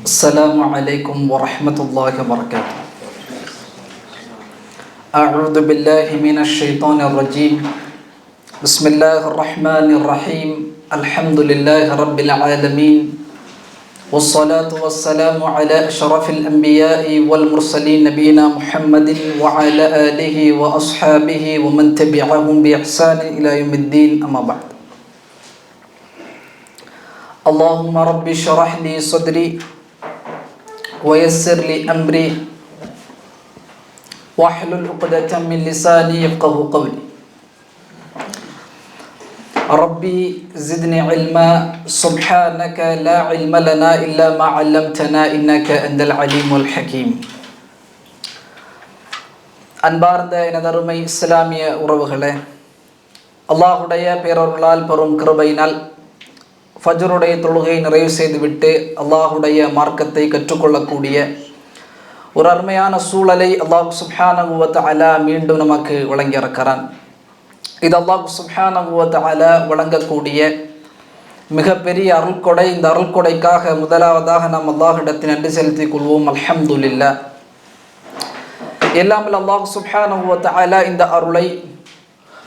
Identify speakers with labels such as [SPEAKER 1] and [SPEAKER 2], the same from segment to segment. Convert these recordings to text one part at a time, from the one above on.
[SPEAKER 1] السلام عليكم ورحمة الله وبركاته. أعوذ بالله من الشيطان الرجيم. بسم الله الرحمن الرحيم. الحمد لله رب العالمين، والصلاة والسلام على أشرف الأنبياء والمرسلين نبينا محمد وعلى آله وأصحابه ومن تبعهم بإحسان إلى يوم الدين. أما بعد. اللهم رب اشرح لي صدري ويسر لي أمري واحلل عقدة من لساني يفقهوا قولي. ربي زدني علما سبحانك لا علم لنا إلا ما علمتنا إنك أنت العليم الحكيم. அன்பார்ந்த எனதருமை இஸ்லாமிய உறவுகளே, அல்லாஹுடைய பேரருளால் பெரும் கிருபையினால் ஃபஜ்ருடைய தொழுகை நிறைவு செய்துவிட்டு அல்லாஹுடைய மார்க்கத்தை கற்றுக்கொள்ளக்கூடிய ஒரு அருமையான சூழலை அல்லாஹ் சுப்ஹானஹு வ தஆலா மீண்டும் நமக்கு வழங்கியிருக்கிறான். இது அல்லாஹ் சுப்ஹானஹு வ தஆலா வழங்கக்கூடிய மிகப்பெரிய அருள்கொடை. இந்த அருள்கொடைக்காக முதலாவதாக நாம் அல்லாஹ்விடத்தில் நன்றி செலுத்திக் கொள்வோம். அல்ஹம்துலில்லாஹ். எல்லாமல் அல்லாஹ் சுப்ஹானஹு வ தஆலா இந்த அருளை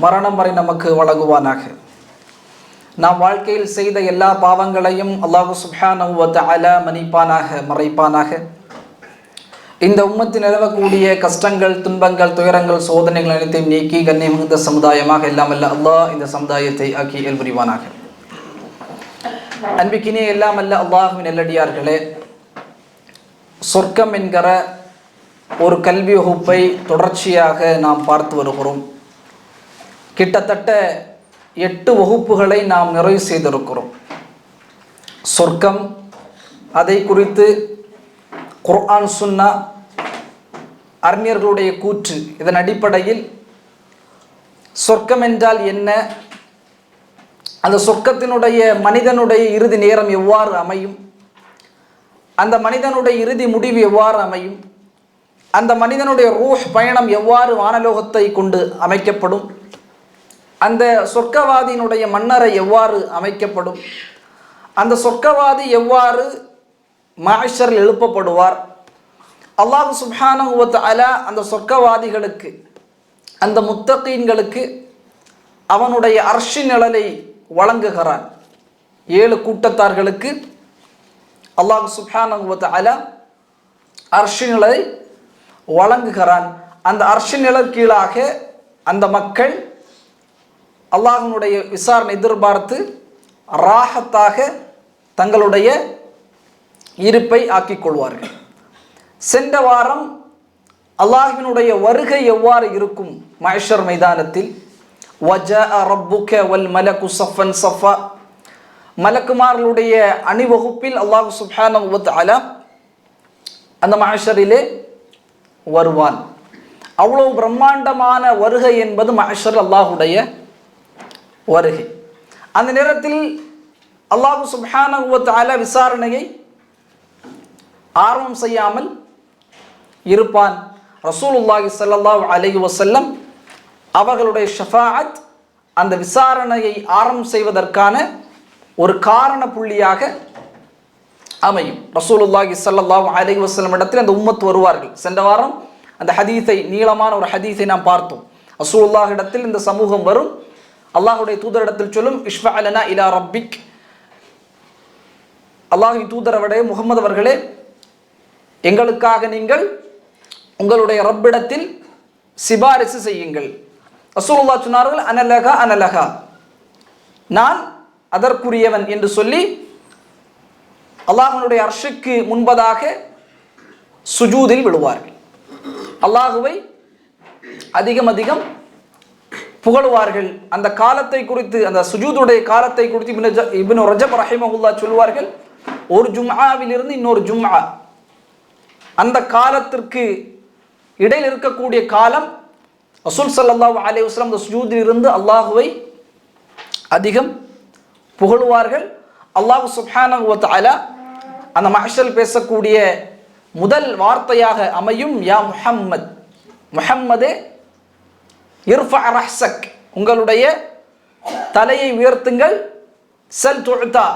[SPEAKER 1] மரணம் வரை நமக்கு வழங்குவானாக. நாம் வாழ்க்கையில் செய்த எல்லா பாவங்களையும் அல்லாஹ் சுப்ஹானஹு வ தஆலா மன்னிப்பானாக, மறைப்பானாக. இந்த உம்மத்தில் நிலவக்கூடிய கஷ்டங்கள், துன்பங்கள், துயரங்கள், சோதனைகள் அனைத்தையும் நீக்கி கண்ணியம் மிகுந்த சமுதாயமாக எல்லாம் அல்ல அல்லாஹ் இந்த சமுதாயத்தை ஆக்கி புரிவானாக. அன்பிக்கினே எல்லாம் அல்ல அல்லாஹ்வின் நல்லடியார்களே, சொர்க்கம் என்கிற ஒரு கல்வி வகுப்பை தொடர்ச்சியாக நாம் பார்த்து வருகிறோம். கிட்டத்தட்ட 8 வகுப்புகளை நாம் நிறைவு செய்திருக்கிறோம். சொர்க்கம், அதை குறித்து குர்ஆன் சுன்னா, அறிஞர்களுடைய கூற்று, இதன் அடிப்படையில் சொர்க்கம் என்றால் என்ன, அந்த சொர்க்கத்தினுடைய மனிதனுடைய இறுதி நேரம் எவ்வாறு அமையும், அந்த மனிதனுடைய இறுதி முடிவு எவ்வாறு அமையும், அந்த மனிதனுடைய ரூஹ் பயணம் எவ்வாறு வானலோகத்தை கொண்டு அமைக்கப்படும், அந்த சொர்க்கவாதியினுடைய மன்னரை எவ்வாறு அமைக்கப்படும், அந்த சொர்க்கவாதி எவ்வாறு மஹ்ஷரில் எழுப்பப்படுவார், அல்லாஹ் சுப்ஹானஹு வ தஆலா அந்த சொர்க்கவாதிகளுக்கு, அந்த முத்தகீன்களுக்கு அவனுடைய அர்ஷின் நிழலை வழங்குகிறான். 7 கூட்டத்தார்களுக்கு அல்லாஹ் சுப்ஹானஹு வ தஆலா அர்ஷின் நிழலை வழங்குகிறான். அந்த அர்ஷின் நிழல் கீழாக அந்த மக்கள் அல்லாஹ்வினுடைய விசாரணை எதிர்பார்த்து ராஹத்தாக தங்களுடைய இருப்பை ஆக்கிக் கொள்வார்கள். சென்ற வாரம் அல்லாஹ்வினுடைய வருகை எவ்வாறு இருக்கும் மஹ்ஷர் மைதானத்தில், வஜாஅ ரப்புக வல் மலக்கு ஸஃபன் ஸஃபா, மலக்குமார்களுடைய அணிவகுப்பில் அல்லாஹ் சுப்ஹானஹு வ தஆலா அந்த மஹ்ஷரிலே வருவான். அவ்வளவு பிரம்மாண்டமான வருகை என்பது மஹ்ஷர் அல்லாஹுடைய வருகை. அந்த நேரத்தில் அல்லாஹ் சுப்ஹானஹு வ தஆலா விசாரணையை ஆரம்பம் செய்யாமல் இருப்பான். ரசூலுல்லாஹி ஸல்லல்லாஹு அலைஹி வஸல்லம் அவர்களுடைய ஷஃபாஅத் அந்த விசாரணையை ஆரம்பம் செய்வதற்கான ஒரு காரண புள்ளியாக அமையும். ரசூலுல்லாஹி ஸல்லல்லாஹு அலைஹி வஸல்லம் இடத்தில் அந்த உம்மத் வருவார்கள். சென்ற வாரம் அந்த ஹதீஸை, நீளமான ஒரு ஹதீஸை நாம் பார்த்தோம். ரசூலுல்லாஹ் இடத்தில் இந்த சமூகம் வரும். அல்லாஹுடைய தூதரிடத்தில் சொல்லும், இஷ்ஃபா லனா இலா ரப்பிக், அல்லாஹ்வின் தூதரவடைய முகமது அவர்களே, எங்களுக்காக நீங்கள் உங்களுடைய ரப்பிடத்தில் சிபாரிசு செய்யுங்கள். ரசூலுல்லாஹ் சொன்னார்கள், அனலகா அனலகா, நான் அதற்குரியவன் என்று சொல்லி அல்லாஹ்வினுடைய அர்ஷுக்கு முன்பதாக சுஜூதில் விழுவார்கள். அல்லாஹுவை அதிகம் அதிகம் புகழுவார்கள். அந்த காலத்தை குறித்து, அந்த சுஜூதுடைய காலத்தை குறித்து இப்னு ரஜப் ரஹிமஹுல்லாஹ் சொல்வார்கள், ஒரு ஜும்ஆவிலிருந்து இன்னொரு ஜும்ஆ, அந்த காலத்திற்கு இடையில் இருக்கக்கூடிய காலம் ரசூல் ஸல்லல்லாஹு அலைஹி வஸல்லம் அந்த சுஜூதில் இருந்து அல்லாஹுவை அதிகம் புகழுவார்கள். அல்லாஹ் சுப்ஹானஹு வ தஆலா அந்த மஹ்ஷரில் பேசக்கூடிய முதல் வார்த்தையாக அமையும், யா முஹம்மத், முஹம்மதே, இர்ஃபா ரஹ்ஸக், உங்களுடைய தலையை உயர்த்துங்கள், சல் துஅதா,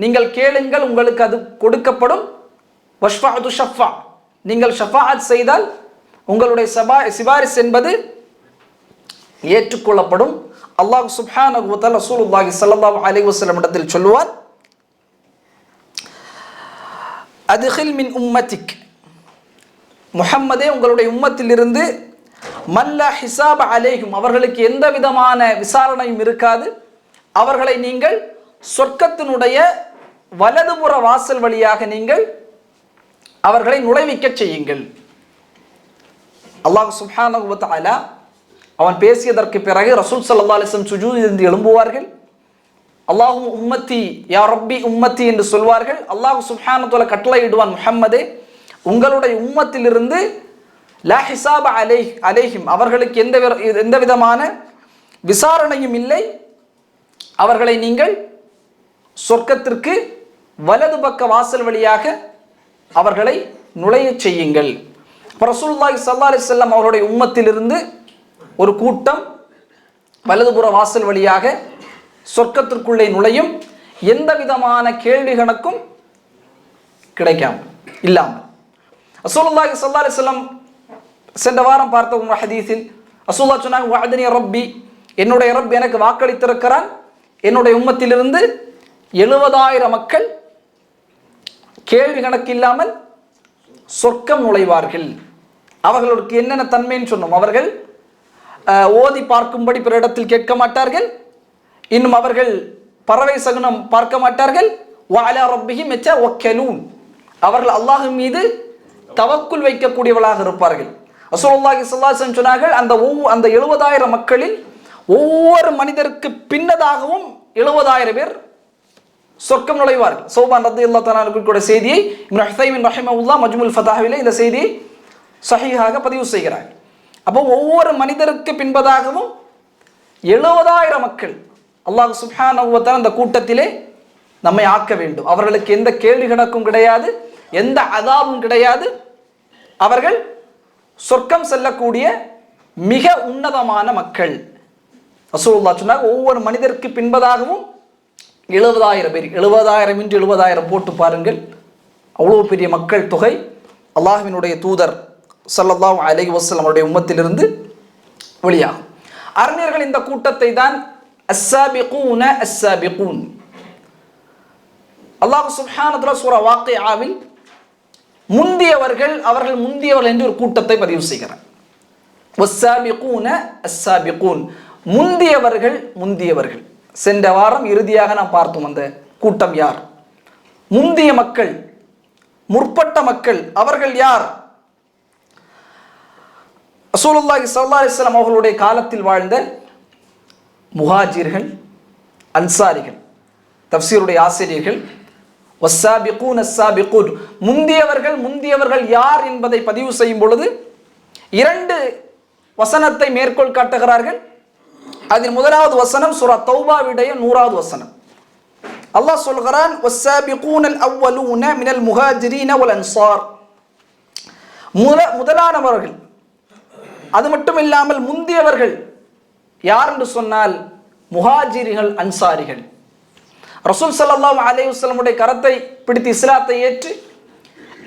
[SPEAKER 1] நீங்கள் கேளுங்கள் உங்களுக்கு அது கொடுக்கப்படும், வஷ்ஃபஅது ஷஃபா, நீங்கள் ஷஃபாஅத் செய்தால் உங்களுடைய சிபாரிஸ் என்பது ஏற்றுக்கொள்ளப்படும். அல்லாஹ் சுப்ஹானஹு வ தஆலா ரசூலுல்லாஹி ஸல்லல்லாஹு அலைஹி வஸல்லம் இடத்தில் சொல்லுவார், அத்கில் மின் உம்மத்திக், முஹம்மதே உங்களுடைய உம்மத்திலிருந்து மல்லா ஹிசாப அலைஹிம், அவர்களுக்கு எந்த விதமான விசாரணையும் இருக்காது, அவர்களை நீங்கள் சொர்க்கத்தினுடைய வலதுபுற வாசல் வழியாக நீங்கள் அவர்களை நுழைவிக்க செய்யுங்கள். அல்லாஹ் சுப்ஹானஹு வ தஆலா அவன் பேசியதற்கு பிறகு ரசூல் ஸல்லல்லாஹு அலைஹி வஸல்லம் சுஜூதில் இருந்து எழும்புவார்கள். அல்லாஹு உம்மத்தி யா ரப்பி உம்மத்தி என்று சொல்வார்கள். அல்லாஹ் சுப்ஹானஹு வ தஆலா கட்டளையிடுவான், முஹம்மதே உங்களுடைய உம்மத்திலிருந்து லா ஹிசாப அலைஹிம், அவர்களுக்கு எந்த விதமான விசாரணையும் இல்லை, அவர்களை நீங்கள் சொர்க்கத்திற்கு வலது பக்க வாசல் வழியாக அவர்களை நுழைய செய்யுங்கள். ரசூலுல்லாஹி ஸல்லல்லாஹு அலைஹி வஸல்லம் அவருடைய உம்மத்திலிருந்து ஒரு கூட்டம் வலதுபுற வாசல் வழியாக சொர்க்கத்திற்குள்ளே நுழையும், எந்த விதமான கேள்வி கணக்கும் கிடைக்காமல் இல்லாமல். ரசூலுல்லாஹி ஸல்லல்லாஹு அலைஹி வஸல்லம் சென்ற வாரம் பார்த்த ஒரு ஹதீஸில் ரசூலுல்லாஹ் சொன்னாங்க, வஅதனி ரப்பி, என்னுடைய ரப் எனக்கு வாக்களித்திருக்கிறான், என்னுடைய உம்மத்திலிருந்து 70,000 மக்கள் கேள்வி கணக்கு இல்லாமல் சொர்க்கம் நுழைவார்கள். அவர்களுக்கு என்னென்ன தன்மைன்னு சொன்னோம், அவர்கள் ஓதி பார்க்கும்படி பிற இடத்தில் கேட்க மாட்டார்கள், இன்னும் அவர்கள் பறவை சகுனம் பார்க்க மாட்டார்கள், வஅலா ரப்பிஹிம் யதவக்கலூன், அவர்கள் அல்லாஹ் மீது தவக்குல் வைக்கக்கூடியவர்களாக இருப்பார்கள். ரசூலுல்லாஹி ஸல்லல்லாஹு அலைஹி வஸல்லம் சொன்னார்கள், அந்த 70,000 மக்களில் ஒவ்வொரு மனிதருக்கு பின்னதாகவும் 70,000 பேர் சொர்க்கம் நுழைவார்கள். சௌபான் ரலியல்லாஹு தஆலா அன்ஹு செய்தியை இப்னு உஸைமின் ரஹிமஹுல்லாஹ் மஜ்முல் ஃபதாஹ்விலே இந்த செய்தியை சஹீஹாக பதிவு செய்கிறார். அப்போ ஒவ்வொரு மனிதருக்கு பின்பதாகவும் 70,000 மக்கள் அல்லாஹ் சுப்ஹானஹு வ தஆலா அந்த கூட்டத்திலே நம்மை ஆக்க வேண்டும். அவர்களுக்கு எந்த கேள்வி கணக்கும் கிடையாது, எந்த அதாபும் கிடையாது, அவர்கள் சொர்க்கம் செல்லக்கூடிய மிக உன்னதமான மக்கள். ரசூலுல்லாஹ் சொன்னாங்க, ஒவ்வொரு மனிதருக்கு பின்பதாகவும் 70,000 பேர். 70,000 இன்று 70,000 போட்டு பாருங்கள், அவ்வளோ பெரிய மக்கள் தொகை. அல்லாஹ்வினுடைய தூதர் ஸல்லல்லாஹு அலைஹி வஸல்லம் அவருடைய உம்மத்திலிருந்து வெளியாகும். அறிஞர்கள் இந்த கூட்டத்தை தான் அஸ்ஸாபிகூன அஸ்ஸாபிகூன், அல்லாஹ் சுப்ஹானஹு வ தஆலா சூரா வாக்கியாவில் முந்தியவர்கள், அவர்கள் முந்தியவர்கள் என்று ஒரு கூட்டத்தை பதிவு செய்கிறார். வஸ்ஸாபிகூன அஸ்ஸாபிகூன், முந்தியவர்கள் முந்தியவர்கள். சென்ற வாரம் இறுதியாக நாம் பார்த்தோம் அந்த கூட்டம் யார், முந்திய மக்கள், முற்பட்ட மக்கள். அவர்கள் யார்? ரசூலுல்லாஹி ஸல்லல்லாஹு அலைஹி வஸல்லம் அவர்களுடைய காலத்தில் வாழ்ந்த முஹாஜிர்கள், அன்சாரிகள். தஃப்சீருடைய ஆசிரியர்கள் வஸ்ஸாபிகூன் அஸ்ஸாபிகூன், முந்தியவர்கள் முந்தியவர்கள் யார் என்பதை பதிவு செய்யும் பொழுது 2 வசனத்தை மேற்கோள் காட்டுகிறார்கள். அதில் முதலாவது வசனம் சூரா தௌபாவுடைய 100வது வசனம். அல்லாஹ் சொல்கிறான், வஸ்ஸாபிகூனல் அவ்வலூன மினல் முஹாஜிரீன வல் அன்சார், முதலானவர்கள், அது மட்டும் இல்லாமல் முந்தியவர்கள் யார் என்று சொன்னால் முஹாஜிர்கள், அன்சாரிகள். ரசூல் ஸல்லல்லாஹு அலைஹி வஸல்லமுடைய கரத்தை பிடித்து இஸ்லாத்தை ஏற்று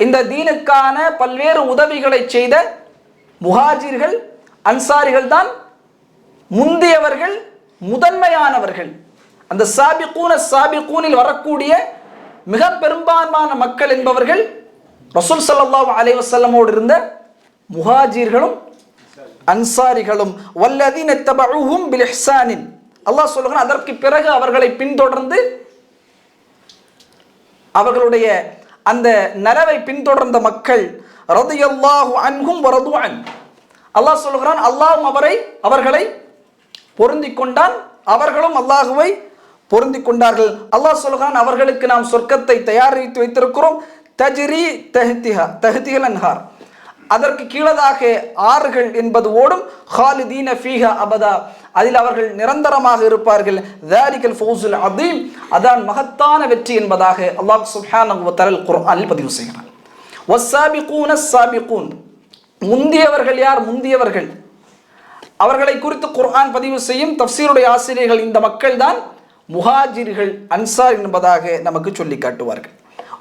[SPEAKER 1] இந்த தீனுக்கான பல்வேறு உதவிகளை செய்த முஹாஜிர்கள், அன்சாரிகள் தான் முந்தியவர்கள், முதன்மையானவர்கள். அந்த சாபிகூனில் வரக்கூடிய மிக பெரும்பான்மையான மக்கள் என்பவர்கள் ரசூல் ஸல்லல்லாஹு அலைஹி வஸல்லமோடு இருந்த முஹாஜிர்களும் அன்சாரிகளும். வல்லதீன தபஊஹும் பில் இஹ்சானின், அல்லாஹ் சொல்கிறான், அதற்கு பிறகு அவர்களை பின்தொடர்ந்து அவர்களுடைய அந்த நலவை பின்தொடர்ந்த மக்கள் ரலியல்லாஹு அன்ஹும் வ ரது அன், அல்லாஹ் சொல்கிறான், அல்லாஹ்வும் அவர்களை பொருந்திக் கொண்டான், அவர்களும் அல்லாஹுவை பொருந்திக் கொண்டார்கள். அல்லாஹ் சொல்கிறான், அவர்களுக்கு நாம் சொர்க்கத்தை தயாரித்து வைத்திருக்கிறோம். தஜ்ரி தஹ்திஹல் அன்ஹார், அதற்கு கீழதாக ஆறுகள் என்பது ஓடும். ஹாலிதீன ஃபீஹா அபதா, அதில் அவர்கள் நிரந்தரமாக இருப்பார்கள். ذَلِكَ الْفَوْزُ الْعَظِيمُ, அதான் மகத்தான வெற்றி என்பதாக அல்லாஹ் சுப்ஹானஹு வ தஆலா குர்ஆனில் பதிவு செய்கிறார். வஸ்ஸாபிகூன அஸ்ஸாபிகூன், முந்தியவர்கள் யார்? முந்தியவர்கள், அவர்களை குறித்து குர்ஆன் பதிவு செய்யும் தஃப்சீருடைய ஆசிரியர்கள் இந்த மக்கள் தான் முஹாஜிர்கள், அன்சார் என்பதாக நமக்கு சொல்லி காட்டுவார்கள்.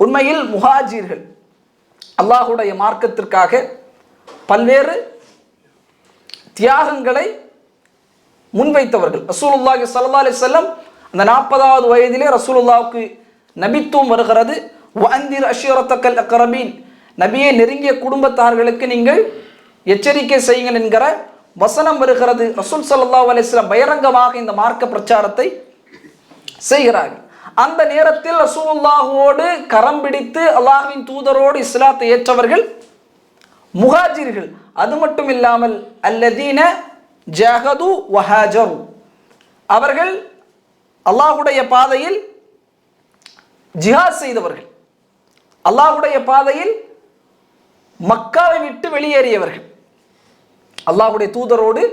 [SPEAKER 1] உண்மையில் முஹாஜிர்கள் அல்லாஹுடைய மார்க்கத்திற்காக பல்வேறு தியாகங்களை முன்வைத்தவர்கள். ரசூலுல்லாஹி ஸல்லல்லாஹு அலைஹி வஸல்லம் அந்த 40வது வயதிலே ரசூலுல்லாஹ்வுக்கு நபித்துவம் வருகிறது. வஅந்திர் அஷீரத்தக்கல் அக்ரபீன், நபியே நெருங்கிய குடும்பத்தார்களுக்கு நீங்கள் எச்சரிக்கை செய்யுங்கள் என்கிற வசனம் வருகிறது. ரசூல் ஸல்லல்லாஹு அலைஹி வஸல்லம் பகிரங்கமாக இந்த மார்க்க பிரச்சாரத்தை செய்கிறார்கள். அந்த நேரத்தில் ரசூலுல்லாஹோடு கரம் பிடித்து அல்லாஹ்வின் தூதரோடு இஸ்லாத்தை ஏற்றவர்கள் முஹாஜிர்கள். அது மட்டும் இல்லாமல் அல்லதீன ஜஹது வஹாஜரு, அவர்கள் அல்லாஹுடைய பாதையில் ஜிஹாத் செய்தவர்கள், அல்லாஹுடைய பாதையில் மக்காவை விட்டு வெளியேறியவர்கள், அல்லாஹுடைய தூதரோடு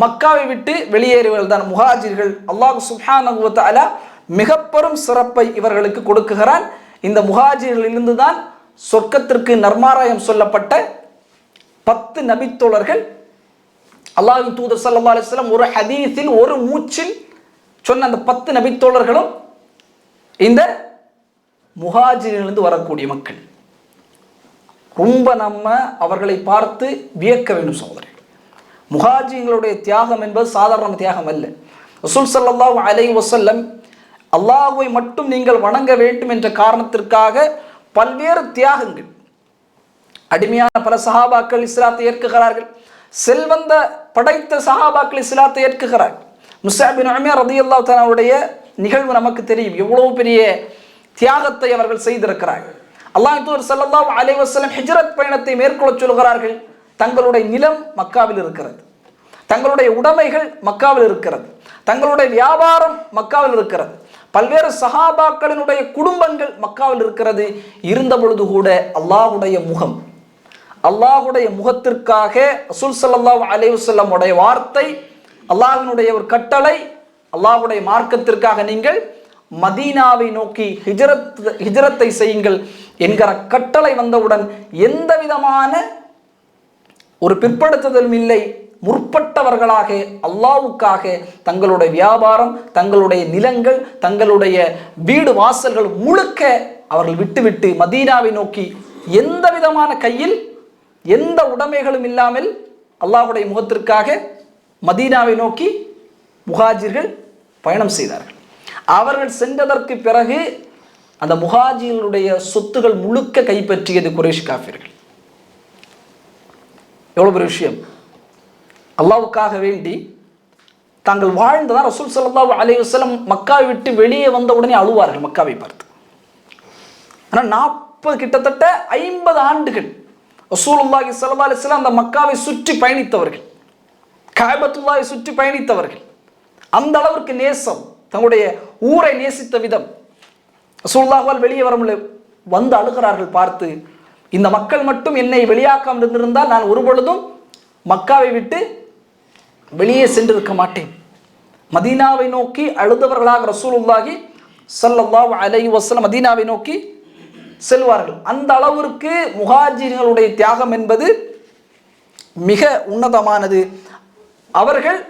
[SPEAKER 1] மக்காவை விட்டு வெளியேறியவர்கள் தான் முஹாஜிர்கள். அல்லாஹ் சுப்ஹானஹு வ தஆலா மிக பெரும் சிறப்பை இவர்களுக்கு கொடுக்குகிறான். இந்த முஹாஜிர்களிலிருந்து தான் சொர்க்கத்திற்கு நர்மாராயம் சொல்லப்பட்ட 10 நபித்தோழர்கள் அல்லாஹ்வின் தூதர் ஸல்லல்லாஹு அலைஹி வஸல்லம் ஒரு ஹதீஸில் ஒரு மூச்சில் சொன்ன அந்த 10 நபித்தோழர்களும் இந்த முஹாஜிரிலிருந்து வரக்கூடிய மக்கள். ரொம்ப நம்ம அவர்களை பார்த்து வியக்க வேண்டும் சகோதரர்கள். முஹாஜிர்களுடைய தியாகம் என்பது சாதாரண தியாகம் அல்ல. ரசூல் ஸல்லல்லாஹு அலைஹி வஸல்லம் அல்லாஹ்வை மட்டும் நீங்கள் வணங்க வேண்டும் என்ற காரணத்திற்காக பல்வேறு தியாகங்கள், அடிமையான பல சஹாபாக்கள் இஸ்லாத்தை ஏற்குகிறார்கள், செல்வந்த படைத்த சஹாபாக்கள் இஸ்லாத்தை ஏற்குகிறார்கள். முஸ்அப் பின் உமைர் ரலியல்லாஹு தஆலாவுடைய நிகழ்வு நமக்கு தெரியும். எவ்வளவு பெரிய தியாகத்தை அவர்கள் செய்திருக்கிறார்கள். அல்லாஹ்வின் தூதர் ஸல்லல்லாஹு அலைஹி வஸல்லம் ஹிஜ்ரத் பயணத்தை மேற்கொள்ள சொல்கிறார்கள். தங்களுடைய நிலம் மக்காவில் இருக்கிறது, தங்களுடைய உடைமைகள் மக்காவில் இருக்கிறது, தங்களுடைய வியாபாரம் மக்காவில் இருக்கிறது, பல்வேறு சஹாபாக்களினுடைய குடும்பங்கள் மக்காவில் இருக்கிறது. இருந்த பொழுது கூட அல்லாஹுடைய முகம், அல்லாஹுடைய முகத்திற்காக ரசூல் ஸல்லல்லாஹு அலைஹி வஸல்லம் உடைய வார்த்தை, அல்லாஹ்வினுடைய ஒரு கட்டளை, அல்லாஹுடைய மார்க்கத்திற்காக நீங்கள் மதீனாவை நோக்கி ஹிஜ்ரத்தை செய்யுங்கள் என்கிற கட்டளை வந்தவுடன் எந்த விதமான ஒரு பிற்படுத்துதலும் இல்லை. முற்பட்டவர்களாக அல்லாஹ்வுக்காக தங்களுடைய வியாபாரம், தங்களுடைய நிலங்கள், தங்களுடைய வீடு வாசல்கள் முழுக்க அவர்கள் விட்டுவிட்டு மதீனாவை நோக்கி எந்த விதமான கையில் எந்த உடைமைகளும் இல்லாமல் அல்லாஹ்வுடைய முகத்திற்காக மதீனாவை நோக்கி முஹாஜிர்கள் பயணம் செய்தார்கள். அவர்கள் சென்றதற்கு பிறகு அந்த முஹாஜிர்களுடைய சொத்துகள் முழுக்க கைப்பற்றியது குறைஷ் காஃபிர்கள். எவ்வளவு பெரிய விஷயம்! அல்லாஹ்வுக்காக வேண்டி தாங்கள் வாழ்ந்ததான் ரசூல் ஸல்லல்லாஹு அலைஹி வஸல்லம் மக்காவை விட்டு வெளியே வந்த உடனே அழுவார்கள் மக்காவை பார்த்து. ஆனால் 40 கிட்டத்தட்ட 50 ஆண்டுகள் ரசூலுல்லாஹி ஸல்லல்லாஹு அலைஹி வஸல்லம் அந்த மக்காவை சுற்றி பயணித்தவர்கள், கஅபத்துல்லாஹை சுற்றி பயணித்தவர்கள். அந்த அளவிற்கு நேசம், தங்களுடைய ஊரை நேசித்த விதம். ரசூலுல்லாஹால் வெளியே வர முடியல, வந்து அழுகிறார்கள் பார்த்து. இந்த மக்கள் மட்டும் என்னை வெளியாக்காமல் இருந்திருந்தால் நான் ஒருபொழுதும் மக்காவை விட்டு வெளியே சென்றிருக்க மாட்டேன். மதீனாவை நோக்கி அழுதவர்களாக ரசூலுல்லாஹி ஸல்லல்லாஹு அலைஹி வஸல்லம் மதீனாவை நோக்கி செல்வார்கள். அந்த அளவிற்கு முஹாஜிர்களுடைய தியாகம் என்பது மிக உன்னதமானது. அவர்கள்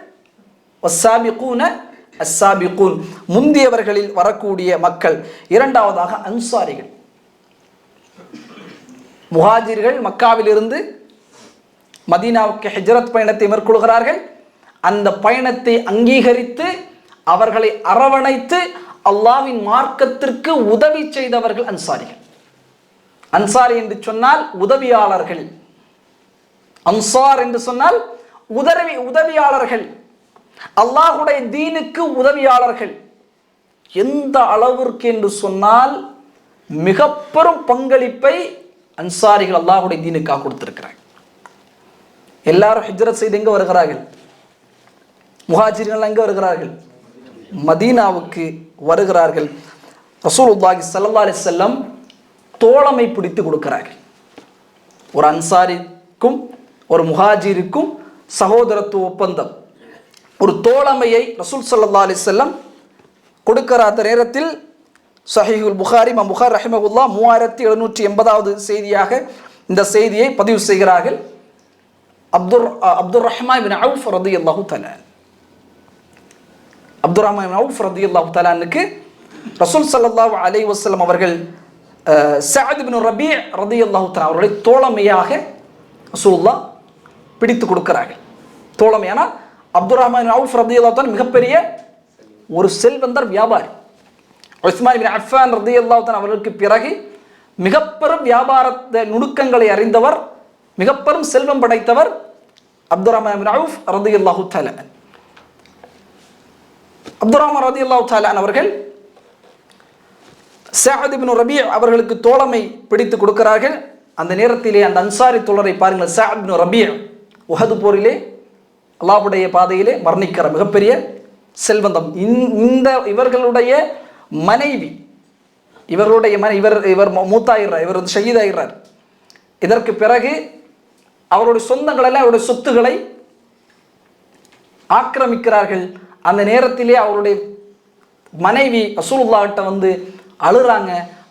[SPEAKER 1] வஸ்ஸாபிகூன அஸ்ஸாபிகூன், முந்தியவர்களில் வரக்கூடிய மக்கள். இரண்டாவதாக அன்சாரிகள். முஹாஜிர்கள் மக்காவிலிருந்து மதீனாவுக்கு ஹிஜ்ரத் பயணத்தை மேற்கொள்கிறார்கள். அந்த பயணத்தை அங்கீகரித்து அவர்களை அரவணைத்து அல்லாஹ்வின் மார்க்கத்திற்கு உதவி செய்தவர்கள் அன்சாரிகள். அன்சாரி என்று சொன்னால் உதவியாளர்கள், அன்சார் என்று சொன்னால் உதவியாளர்கள், அல்லாஹுடைய தீனுக்கு உதவியாளர்கள். எந்த அளவிற்கு என்று சொன்னால் மிக பெரும் பங்களிப்பை அன்சாரிகள் அல்லாஹுடைய தீனுக்காக கொடுத்திருக்கிறார்கள். எல்லாரும் ஹிஜ்ரத் செய்து எங்க வருகிறார்கள்? முஹாஜிர்கள் எங்க வருகிறார்கள்? மதீனாவுக்கு வருகிறார்கள். ரசூலுல்லாஹி ஸல்லல்லாஹு அலைஹி வஸல்லம் தோழமை பிடித்து கொடுக்கிறார்கள். ஒரு அன்சாரிக்கும் ஒரு முஹாஜிருக்கும் சகோதரத்துவ ஒப்பந்தம், ஒரு தோழமையை ரசூல் ஸல்லல்லாஹு அலைஹி வஸல்லம் கொடுக்கிற அந்த நேரத்தில் ஸஹீஹுல் புகாரி, இமாம் புகாரி ரஹிமஹுல்லாஹ் 3780வது செய்தியாக இந்த செய்தியை பதிவு செய்கிறார்கள். அப்துர் ரஹ்மான் இப்னு அவுஃப் ரலியல்லாஹு தஆலா, அப்துர் ரஹ்மான் இப்னு அவுஃப் ரலியல்லாஹு தஆலாவுக்கு ரசூல் ஸல்லல்லாஹு அலைஹி வஸல்லம் அவர்கள் சஅத் இப்னு ரபீ ரலியல்லாஹு தஆலா அவர்களை தோழமையாக ரசூலுல்லாஹ் பிடித்து கொடுக்கிறார்கள். தோழமையான அப்துர் ரஹ்மான் அவுஃப் ரலியல்லாஹு தஆலா மிகப்பெரிய ஒரு செல்வந்தர் வியாபாரி. உஸ்மான் இப்னு அஃபான் ரலியல்லாஹு தஆலா அவர்களுக்கு பிறகு மிகப்பெரும் வியாபாரத்தை நுணுக்கங்களை அறிந்தவர், மிகப்பெரும் செல்வம் படைத்தவர் அப்துர் ரஹ்மான் இப்னு அவுஃப் ரலியல்லாஹு தஆலா. அப்துர் ரஹ்மான் ரலியல்லாஹு தஆலா அவர்கள் சஅத் இப்னு ரபீ அவர்களுக்கு தோழமை பிடித்து கொடுக்கிறார்கள். அந்த நேரத்திலே அந்த அன்சாரி தோழரை பாருங்கள், சஅத் இப்னு ரபீ உஹது போரிலே அல்லாஹ்வுடைய பாதையிலே மரணிக்கிற மிகப்பெரிய செல்வந்தம். இந்த இவர்களுடைய மனைவி இவர் மூத்தாயிடுறார், இவர் ஷஹீதாயிடுறார். இதற்கு பிறகு அவருடைய சொந்தங்கள் எல்லாம் அவருடைய சொத்துக்களை ஆக்கிரமிக்கிறார்கள். அந்த நேரத்திலே அவருடைய மனைவி ரசூலுல்லாஹ்ட்ட வந்து அழுறாங்க.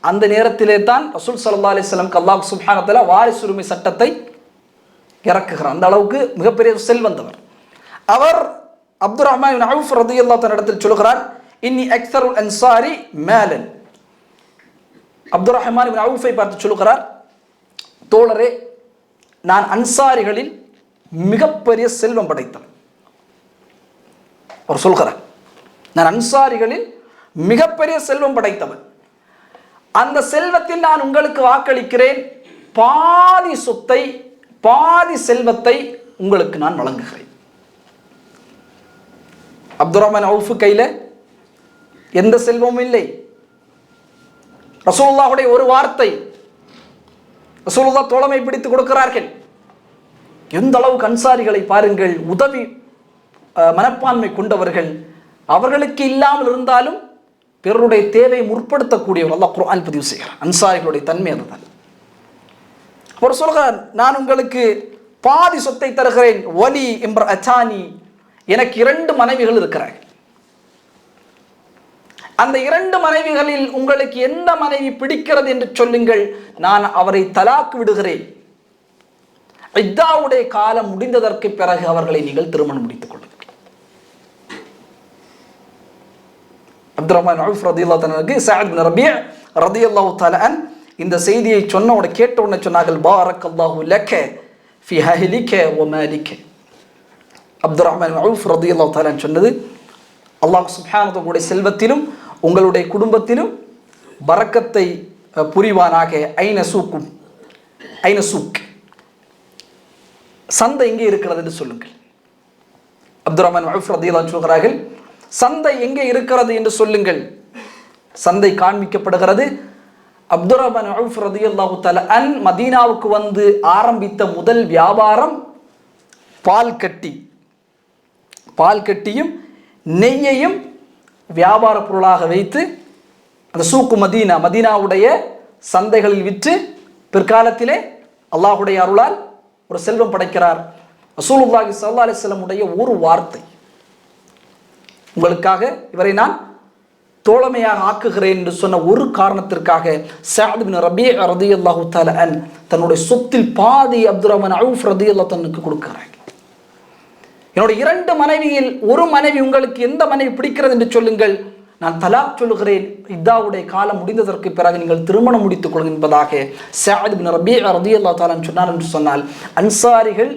[SPEAKER 1] அந்த நேரத்திலே தான் ரசூல் ஸல்லல்லாஹு அலைஹி வஸல்லம் அல்லாஹ் சுப்ஹானஹு வ தஆலா வாரிசுரிமை சட்டத்தை இறக்குகிறார். அந்த அளவுக்கு மிகப்பெரிய செல்வந்தவர் அவர். அப்துர் ரஹ்மான் இப்னு அவுஃப் ரலியல்லாஹு தஆலா இடத்தில் சொல்கிறார், இன்னி அக்ஸருல் அன்சாரி மாலன். அப்துர் ரஹ்மான் இப்னு அவுஃபை பார்த்து சொல்கிறார், தோழரே, நான் அன்சாரிகளில் மிகப்பெரிய செல்வம் படைத்தவன். அவர் சொல்கிறார், நான் அன்சாரிகளில் மிகப்பெரிய செல்வம் படைத்தவன். அந்த செல்வத்தில் நான் உங்களுக்கு வாக்களிக்கிறேன், பாதி சொத்தை பாதி செல்வத்தை உங்களுக்கு நான் வழங்குகிறேன். அப்துர் ரஹ்மான் அவுஃப் கையில எந்த செல்வமும் இல்லை. ரசூலுல்லாஹுடைய ஒரு வார்த்தை, ரசூலுல்லாஹ் தோழமை பிடித்து கொடுக்கிறார்கள். எந்த அளவுக்கு அன்சாரிகளை பாருங்கள், உதவி மனப்பான்மை கொண்டவர்கள். அவர்களுக்கு இல்லாமல் இருந்தாலும் பிறருடைய தேவையை முற்படுத்தக்கூடியவர். அல்லாஹ் குர்ஆன் பதிவு செய்கிறார். அன்சாரிகளுடைய தன்மை அதுதான். அவர் சொல்கிறார், நான் உங்களுக்கு பாதி சொத்தை தருகிறேன். வலி இம்ரஅத்தானி, எனக்கு 2 மனைவிகள் இருக்கிறார்கள். அந்த 2 மனைவிகளில் உங்களுக்கு எந்த மனைவி பிடிக்கிறது என்று சொல்லுங்கள், நான் அவரை தலாக் விடுகிறேன். இத்தாவுடைய காலம் முடிந்ததற்கு பிறகு அவர்களை நீங்கள் திருமணம் முடித்துக் கொள்ளுங்கள். அப்துர் ரஹ்மான் அவுஃப் ரலியல்லாஹு தஆலா சஅத் இப்னு ரபீ ரலியல்லாஹு தஆலா இந்த செய்தியை கேட்ட உடனே சொன்னார்கள், பாரக்கல்லாஹு லக ஃபீ அஹ்லிக வ மாலிக. அப்துர் ரஹ்மான் அவுஃப் ரலியல்லாஹு தஆலா சொன்னது, அல்லாஹ் சுப்ஹானஹு வ தஆலா செல்வத்திலும் உங்களுடைய குடும்பத்திலும் பரக்கத்தை புரிவானாக. ஐன சூக், சந்தை எங்கே இருக்கிறது என்று சொல்லுங்கள். அப்துர் ரஹ்மான் அவுஃப் ரலியல்லாஹு சொல்கிறார்கள், சந்தை எங்கே இருக்கிறது என்று சொல்லுங்கள். சந்தை காண்பிக்கப்படுகிறது. அப்துர் ரஹ்மான் அவுஃப் ரலியல்லாஹு தஆலா மதீனாவுக்கு வந்து ஆரம்பித்த முதல் வியாபாரம் பால் கட்டியும் நெய்யையும் வியாபார பொருளாக வைத்து அந்த சூக்கு மதீனாவுடைய சந்தைகளில் விற்று பிற்காலத்திலே அல்லாஹுடைய அருளால் ஒரு செல்வம் படைக்கிறார். ரசூலுல்லாஹி ஸல்லல்லாஹு அலைஹி வஸல்லம் உடைய ஒரு வார்த்தை, உங்களுக்காக இவரை நான் தோழமையாக ஆக்குகிறேன் என்று சொன்ன ஒரு காரணத்திற்காக சஅத் இப்னு ரபீ ரலியல்லாஹு தஆலா தன்னுடைய சொத்தில் பாதி அப்துர் ரஹ்மான் அவுஃப் ரலியல்லாஹு தஆலாவுக்கு கொடுக்கிறார். என்னுடைய 2 மனைவியில் ஒரு மனைவி உங்களுக்கு எந்த மனைவி பிடிக்கிறது என்று சொல்லுங்கள், நான் தலாக் சொல்லுகிறேன். இத்தாவுடைய காலம் முடிந்ததற்கு பிறகு நீங்கள் திருமணம் முடித்துக் கொள்ளுங்கள் என்பதாக சஅத் இப்னு ரபீ ரலியல்லாஹு தஆலா சொன்னார் என்று சொன்னால், அன்சாரிகள்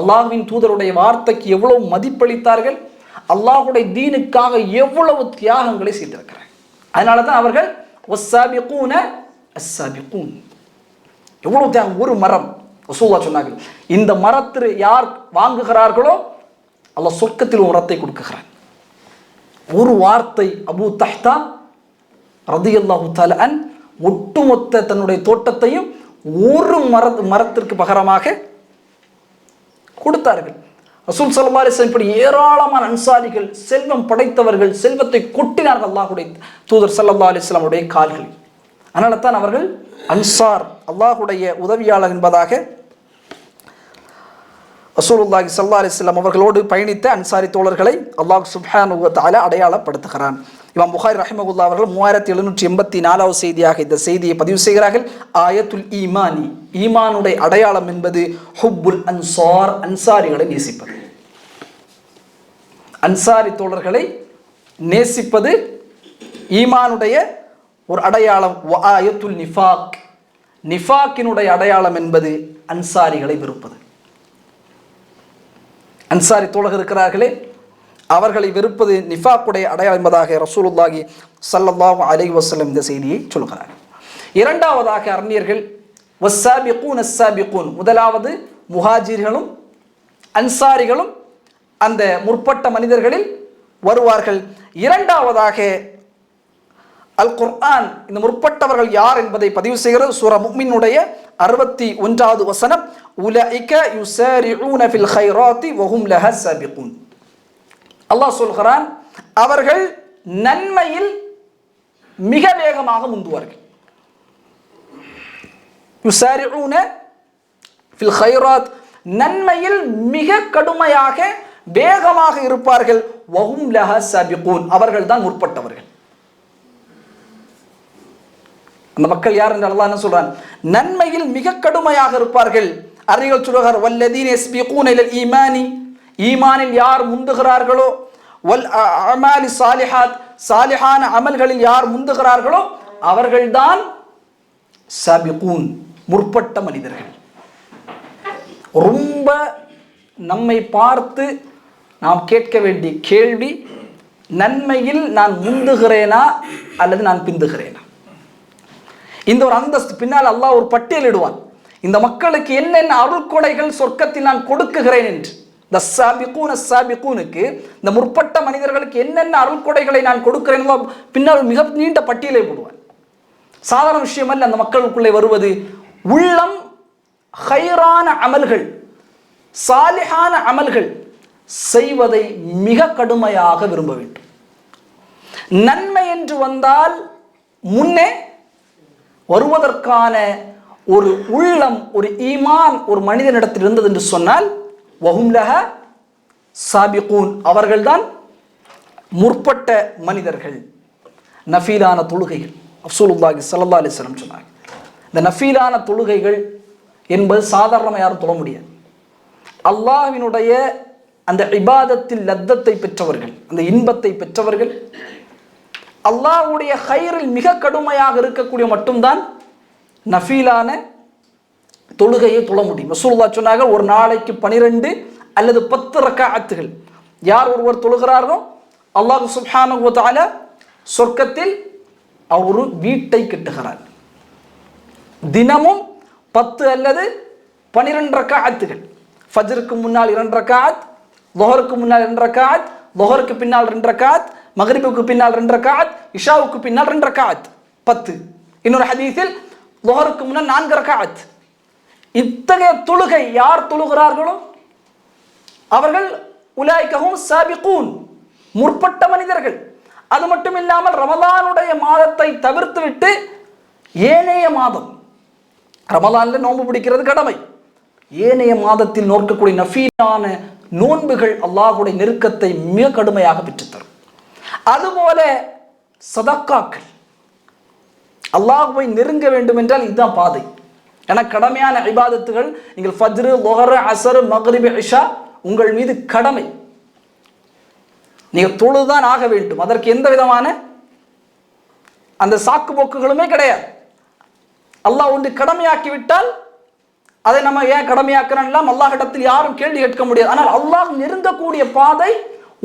[SPEAKER 1] அல்லாஹ்வின் தூதருடைய வார்த்தைக்கு எவ்வளவு மதிப்பளித்தார்கள், அல்லாஹ்வுடைய தீனுக்காக எவ்வளவு தியாகங்களை செய்திருக்கிறார்கள். அதனால தான் அவர்கள் வஸ்ஸாபிகூன அஸ்ஸாபிகூன், எவ்வளவு தியாகம். ஒரு மரம், ரசூலுல்லாஹ் சொன்னார்கள், இந்த மரத்தை யார் வாங்குகிறார்களோ அல்லாஹ் சொர்க்கத்தில் ஒரு மரத்தை கொடுக்குகிறான். ஒரு வார்த்தை, அபூ தஹ்தா ரலியல்லாஹு தஆலா ஒட்டுமொத்த தன்னுடைய தோட்டத்தையும் ஒரு மரத்திற்கு பகரமாக கொடுத்தார்கள். ரசூல் ஸல்லல்லாஹு அலைஹி வஸல்லம் இப்படி ஏராளமான அன்சாரிகள், செல்வம் படைத்தவர்கள், செல்வத்தை கொட்டினார்கள் அல்லாஹ்வுடைய தூதர் ஸல்லல்லாஹு அலைஹி வஸல்லம் உடைய கால்களில். அதனால தான் அவர்கள் அன்சார், அல்லாஹ்வுடைய உதவியாளர் என்பதாக ரசூலுல்லாஹி ஸல்லல்லாஹு அலைஹி வஸல்லம் அவர்களோடு பயணித்த அன்சாரி தோழர்களை அல்லாஹ் சுப்ஹானஹு வ தஆலா அடையாளப்படுத்துகிறான். இமாம் புகாரி ரஹிமஹுல்லாஹ் அவர்கள் 3784வது செய்தியாக இந்த செய்தியை பதிவு செய்கிறார்கள். ஆயத்துல் ஈமானி, ஈமானுடைய அடையாளம் என்பது ஹுப்புல் அன்சார், அன்சாரிகளை நேசிப்பது. அன்சாரி தோழர்களை நேசிப்பது ஈமானுடைய ஒரு அடையாளம் வஆயத்துல் நிஃபாக், நிஃபாக்கினுடைய அடையாளம் என்பது அன்சாரிகளை வெறுப்பது. அன்சாரி தோழர்கள் இருக்கிறார்களே, அவர்களை வெறுப்பது நிஃபாக்குடைய அடையாளம் என்பதாக ரசூலுல்லாஹி ஸல்லல்லாஹு அலைஹி வஸல்லம் இந்த செய்தியை சொல்கிறார். இரண்டாவதாக அறிஞர்கள் வஸ்ஸாபிகூன் அஸ்ஸாபிகூன், முதலாவது முஹாஜிர்களும் அன்சாரிகளும் அந்த முற்பட்ட மனிதர்களில் வருவார்கள். இரண்டாவதாக அல் குர்ஆன் இந்த முற்பட்டவர்கள் யார் என்பதை பதிவு செய்கிறது. சூரா முஃமினுடைய 61வது வசனம், உலைக யுஸாரிஊன ஃபில் கைராத்தி வஹும் லஹா ஸாபிகூன். அல்லாஹ் சொல்கிறான், அவர்கள் நன்மையில் மிக வேகமாக முந்துவார்கள். யுஸாரிஊன ஃபில் கைராத், நன்மையில் மிக கடுமையாக வேகமாக இருப்பார்கள். வஹும் லஹா ஸாபிகூன், அவர்கள் தான் முற்பட்டவர்கள். அந்த மக்கள் யார் என்று அல்லாஹ் என்ன சொல்றான்? நன்மையில் மிக கடுமையாக இருப்பார்கள். அறிஞர்கள் சொல்கிறார், வல்லதீன யஸ்பிகூன இலல் ஈமானி, ஈமானில் யார் முந்துகிறார்களோ, வல் அமாலி சாலிஹாத், சாலிஹான அமல்களில் யார் முந்துகிறார்களோ அவர்கள்தான் சாபிகூன், முற்பட்ட மனிதர்கள். ரொம்ப நம்மை பார்த்து நாம் கேட்க வேண்டிய கேள்வி, நன்மையில் நான் முந்துகிறேனா அல்லது நான் பிந்துகிறேனா? இந்த ஒரு அந்தஸ்து பின்னால் அல்லாஹ் ஒரு பட்டியலிடுவான், இந்த மக்களுக்கு என்னென்ன அருள்கொடைகள் சொர்க்கத்தில் நான் கொடுக்குகிறேன் என்று. இந்த சாபிகூன் அஸ்ஸாபிகூனுக்கு, இந்த முற்பட்ட மனிதர்களுக்கு என்னென்ன அருள்கொடைகளை நான் கொடுக்கிறேன் பின்னால் மிக நீண்ட பட்டியலை போடுவான். சாதாரண விஷயம் அல்ல அந்த மக்களுக்குள்ளே வருவது. உள்ளம் ஹைரான அமல்கள், சாலிஹான அமல்கள் செய்வதை மிக கடுமையாக விரும்ப வேண்டும். நன்மை என்று வந்தால் முன்னே வருவதற்கான ஒரு உள்ளம், ஒரு ஈமான் ஒரு மனிதனிடத்தில் இருந்தது என்று சொன்னால் வஹும் லஹா சாபிகூன், அவர்கள்தான் முற்பட்ட மனிதர்கள். நஃபீலான தொழுகைகள் ரசூலுல்லாஹி ஸல்லல்லாஹு அலைஹி வஸல்லம் சொன்னாங்க. இந்த நஃபீலான தொழுகைகள் என்பது சாதாரணமாக யாரும் தொழ முடியாது. அல்லாஹ்வினுடைய அந்த இபாதத்தில் லத்தத்தை பெற்றவர்கள், அந்த இன்பத்தை பெற்றவர்கள், அல்லாஹ்வுடைய ஹைரில் மிக கடுமையாக இருக்கக்கூடிய மட்டும்தான் நஃபீலான தொழுகையை தொழ முடியும். ரசூலுல்லாஹ் சொன்னாங்க, ஒரு நாளைக்கு 12 அல்லது 10 ரக்காஅத்துகள் யார் ஒருவர் தொழுகிறாரோ அல்லாஹ் சுப்ஹானஹு வ தஆலா சொர்க்கத்தில் அவர் ஒரு வீட்டை கட்டுகிறார். தினமும் 10 அல்லது 12 ரக்காஅத்துகள், ஃபஜ்ருக்கு முன்னால் 2 ரக்காஅத், லுஹருக்கு முன்னால் 2 ரக்காஅத், லுஹருக்கு பின்னால் 2 ரக்காஅத், மக்ரிபுக்கு பின்னால் 2 ரக்காஅத், இஷாவுக்கு பின்னால் 2 ரக்காஅத், 10. இன்னொரு ஹதீஸில் லுஹருக்கு முன்னால் 4 ரக்காஅத். இத்தகைய தொழுகை யார் தொழுகிறார்களோ அவர்கள் உலாய்கஹும் சாபிகூன், முற்பட்ட மனிதர்கள். அது மட்டும் இல்லாமல் ரமலானுடைய மாதத்தை தவிர்த்து விட்டு ஏனைய மாதம், ரமலான்ல நோன்பு பிடிக்கிறது கடமை, ஏனைய மாதத்தில் நோக்கக்கூடிய நஃபீலான நோன்புகள் அல்லாஹ்வுடைய நெருக்கத்தை மிக கடுமையாக பெற்றுத்தரும். அதுபோல சதக்காக்கள், அல்லாஹ்வை நெருங்க வேண்டும் என்றால் இதுதான் பாதை. என கடமையான இபாதத்துகள், நீங்கள் ஃபஜ்ரு, லுஹர், அஸ்ர், மக்ரிப், இஷா உங்கள் மீது கடமை, நீங்கள் தொழுதுதான் ஆக வேண்டும். அதற்கு எந்த விதமான அந்த சாக்கு போக்குகளுமே கிடையாது. அல்லாஹ் ஒன்று கடமையாக்கி விட்டால் அதை நம்ம ஏன் கடமையாக்கிறோம் அல்லாஹ்விடத்தில் யாரும் கேள்வி கேட்க முடியாது. ஆனால் அல்லாஹ் நெருங்கக்கூடிய பாதை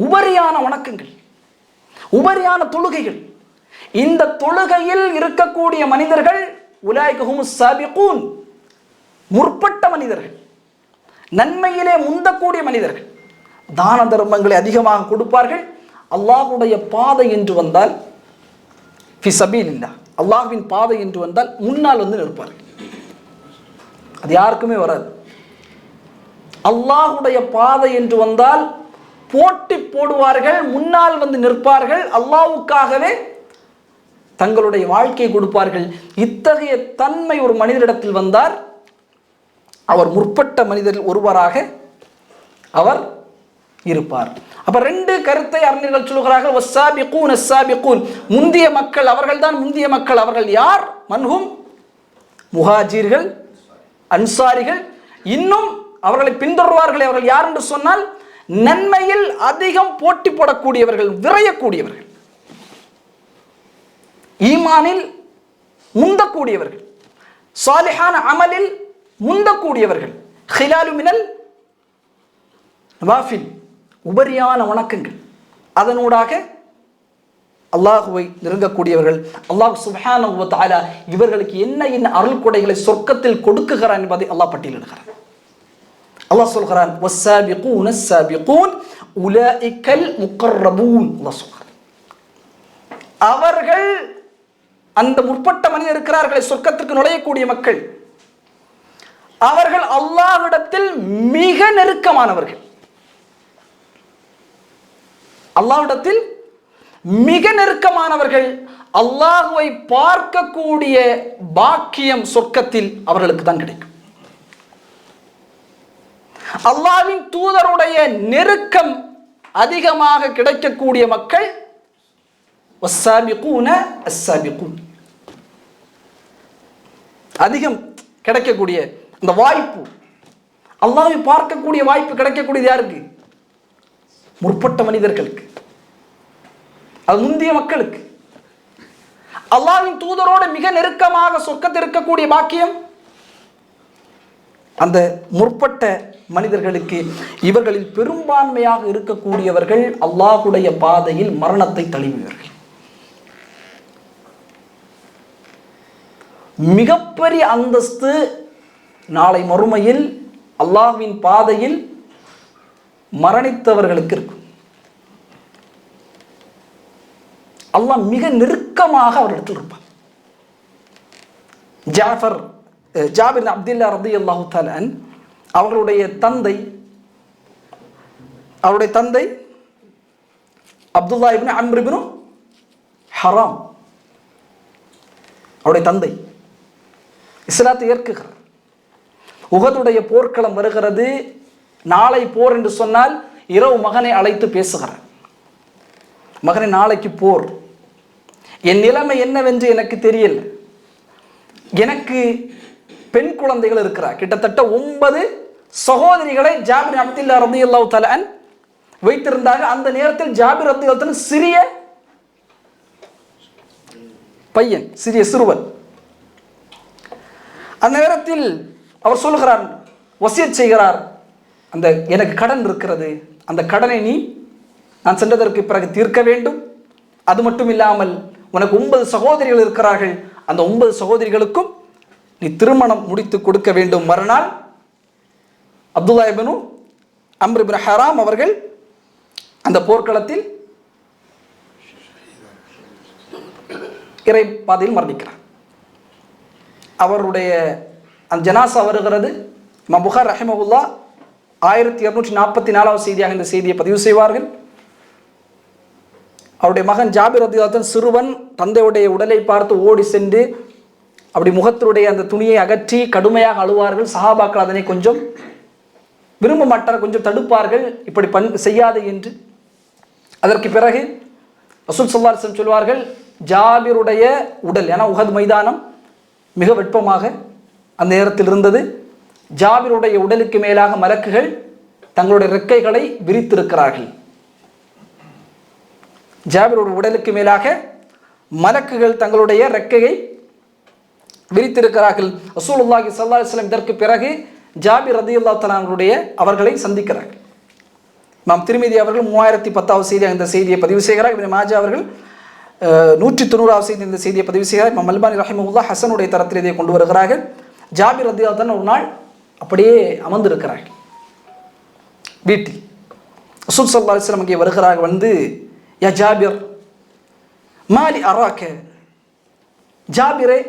[SPEAKER 1] உபரியான வணக்கங்கள், உபரியான தொழுகைகள். இந்த தொழுகையில் இருக்கக்கூடிய மனிதர்கள் உலாய்கஹும் சாபிகூன், முற்பட்ட மனிதர்கள், நன்மையிலே முந்தக்கூடிய மனிதர்கள். தான தர்மங்களை அதிகமாக கொடுப்பார்கள். அல்லாஹ்வுடைய பாதை என்று வந்தால் ஃபி சபீலில்லாஹ், அல்லாஹ்வின் பாதை என்று வந்தால் முன்னால் வந்து நிற்பார்கள். அது யாருக்குமே வராது. அல்லாஹ்வுடைய பாதை என்று வந்தால் போட்டி போடுவார்கள், முன்னால் வந்து நிற்பார்கள், அல்லாஹ்வுக்காகவே தங்களுடைய வாழ்க்கையை கொடுப்பார்கள். இத்தகைய தன்மை ஒரு மனிதரிடத்தில் வந்தால் அவர் முற்பட்ட மனிதரில் ஒருவராக அவர் இருப்பார். அப்ப 2 கருத்தை அறிஞர்கள் சொல்கிறார்கள். வஸ்ஸாபிகூன் அஸ்ஸாபிகூன், முந்திய மக்கள், அவர்கள்தான் முந்திய மக்கள். அவர்கள் யார்? மன்ஹும் முஹாஜிர்கள், அன்சாரிகள். இன்னும் அவர்களை பின்தொடர்வார்கள். அவர்கள் யார் என்று சொன்னால் நன்மையில் அதிகம் போட்டி போடக்கூடியவர்கள், விரையக்கூடியவர்கள். ஈமானில் முந்தக்கூடியவர்கள், சாலிஹான அமலில் முந்தக்கூடியவர்கள், ஹிலாலு மினல் நவாஃபில் உபரியான வணக்கங்கள், அதனூடாக அல்லாஹுவை நெருங்கக்கூடியவர்கள். அல்லாஹ் சுப்ஹானஹு வ தஆலா இவர்களுக்கு என்ன அருள் கொடைகளை சொர்க்கத்தில் கொடுக்குகிறான் என்பதை அல்லாஹ் பட்டியலிடுகிறான். அல்லாஹ் சொல்கிறான், வஸ்ஸாபிகூன ஸாபிகூன் உலாயிகல் முகர்ரபூன். அல்லாஹ் சொல்கிறான், அவர்கள் அந்த முற்பட்ட மனிதர் இருக்கிறார்களே சொர்க்கத்திற்கு நுழையக்கூடிய மக்கள், அவர்கள் அல்லாஹ்விடத்தில் மிக நெருக்கமானவர்கள். அல்லாஹ்விடத்தில் மிக நெருக்கமானவர்கள். அல்லாஹுவை பார்க்கக்கூடிய பாக்கியம் சொர்க்கத்தில் அவர்களுக்கு தான் கிடைக்கும். அல்லாஹ்வின் தூதருடைய நெருக்கம் அதிகமாக கிடைக்கக்கூடிய மக்கள் வஸ்ஸாபிகூன அஸ்ஸாபிகூன், அதிகம் கிடைக்கக்கூடிய அந்த வாய்ப்பு, அல்லாஹ்வை பார்க்கக்கூடிய வாய்ப்பு கிடைக்கக்கூடியது யாருக்கு? முற்பட்ட மனிதர்களுக்கு, அது முந்திய மக்களுக்கு. அல்லாஹ்வின் தூதரோடு மிக நெருக்கமாக சொர்க்கத்தில் இருக்கக்கூடிய பாக்கியம் அந்த முற்பட்ட மனிதர்களுக்கு. இவர்களில் பெரும்பான்மையாக இருக்கக்கூடியவர்கள் அல்லாஹ்வுடைய பாதையில் மரணத்தை தழுவியவர்கள். மிகப்பெரிய அந்தஸ்து நாளை மறுமையில் அல்லாஹ்வின் பாதையில் மரணித்தவர்களுக்கு இருக்கும். அல்லாஹ் மிக நெருக்கமாக அவரிடத்தில் இருப்பார். ஜாபிர் அப்துல்லா ரலியல்லாஹு தஆலா அவருடைய தந்தை அப்துல்லா இப்னு அம்ர் இப்னு ஹராம், அவருடைய தந்தை இஸ்லாத்தை ஏற்குகிறார். உஹதுடைய போர்க்களம் வருகிறது. நாளை போர் என்று சொன்னால் இரவு மகனை அழைத்து பேசுகிறார். மகனை, நாளைக்கு போர், என் நிலைமை என்னவென்று எனக்கு தெரியல. எனக்கு பெண் குழந்தைகள் இருக்கிறார். கிட்டத்தட்ட 9 சகோதரிகளை ஜாபிர் அப்துல்லா ரலியல்லாஹு தஆலா வைத்திருந்தாங்க. அந்த நேரத்தில் ஜாபிர் ரலியல்லாஹு தஆலா சிறிய பையன், சிறிய சிறுவன். அந்த நேரத்தில் அவர் சொல்கிறார், வசியத் செய்கிறார், அந்த எனக்கு கடன் இருக்கிறது, அந்த கடனை நீ நான் சென்றதற்கு பிறகு தீர்க்க வேண்டும். அது மட்டும் இல்லாமல் உனக்கு 9 சகோதரிகள் இருக்கிறார்கள், அந்த 9 சகோதரிகளுக்கும் நீ திருமணம் முடித்து கொடுக்க வேண்டும். மறுநாள் அப்துல்லா இப்னு அம்ர் இப்னு ஹராம் அவர்கள் அந்த போர்க்களத்தில் இறை பாதையில் மரணிக்கிறார். அவருடைய அந்த ஜனாசா வருகிறது. இமாம் புகாரி ரஹிமஹுல்லாஹ் 1244வது செய்தியாக இந்த செய்தியை பதிவு செய்வார்கள். அவருடைய மகன் ஜாபிர் ரலியல்லாஹு அன்ஹு சிறுவன் தந்தையுடைய உடலை பார்த்து ஓடி சென்று அப்படி முகத்தினுடைய அந்த துணியை அகற்றி கடுமையாக அழுவார்கள். சஹாபாக்கள் அதனை கொஞ்சம் விரும்ப மாட்டார், கொஞ்சம் தடுப்பார்கள், இப்படி செய்யாது என்று. அதற்கு பிறகு ரசூல் ஸல்லல்லாஹு அலைஹி வஸல்லம் சொல்வார்கள், ஜாபிருடைய உடல், ஏன்னா உஹத் மைதானம் மிக வெப்பமாக அந்த நேரத்தில் இருந்தது, ஜாபிருடைய உடலுக்கு மேலாக மலக்குகள் தங்களுடைய ரெக்கைகளை விரித்திருக்கிறார்கள். ஜாபிருடைய உடலுக்கு மேலாக மலக்குகள் தங்களுடைய ரெக்கையை விரித்திருக்கிறார்கள். ரசூலுல்லாஹி ஸல்லல்லாஹு அலைஹி வஸல்லம் இதற்கு பிறகு ஜாபிர் ரலியல்லாஹு தஆலா அவர்களை சந்திக்கிறார்கள். இமாம் திர்மிதி அவர்கள் 3010வது செய்தியாக இந்த செய்தியை பதிவு செய்கிறார். இப்னு மாஜா அவர்கள் 190வது செய்தி இந்த செய்தியை பதிவு செய்கிறார். இமாம் அல்பானி ரஹிமஹுல்லாஹ் ஹஸனுடைய தரத்தில் இதை கொண்டு வருகிறார்கள். ஜாபிர் ரலியல்லாஹு தஆலா ஒரு நாள் அப்படியே அமர்ந்திருக்கிறார்கள் வீட்டில். ரசூல் ஸல்லல்லாஹு அலைஹி வஸல்லம் இங்கே வருகிறார்கள். வந்து, யா ஜாபிர் மாலி அராக்க, ஜாபிரே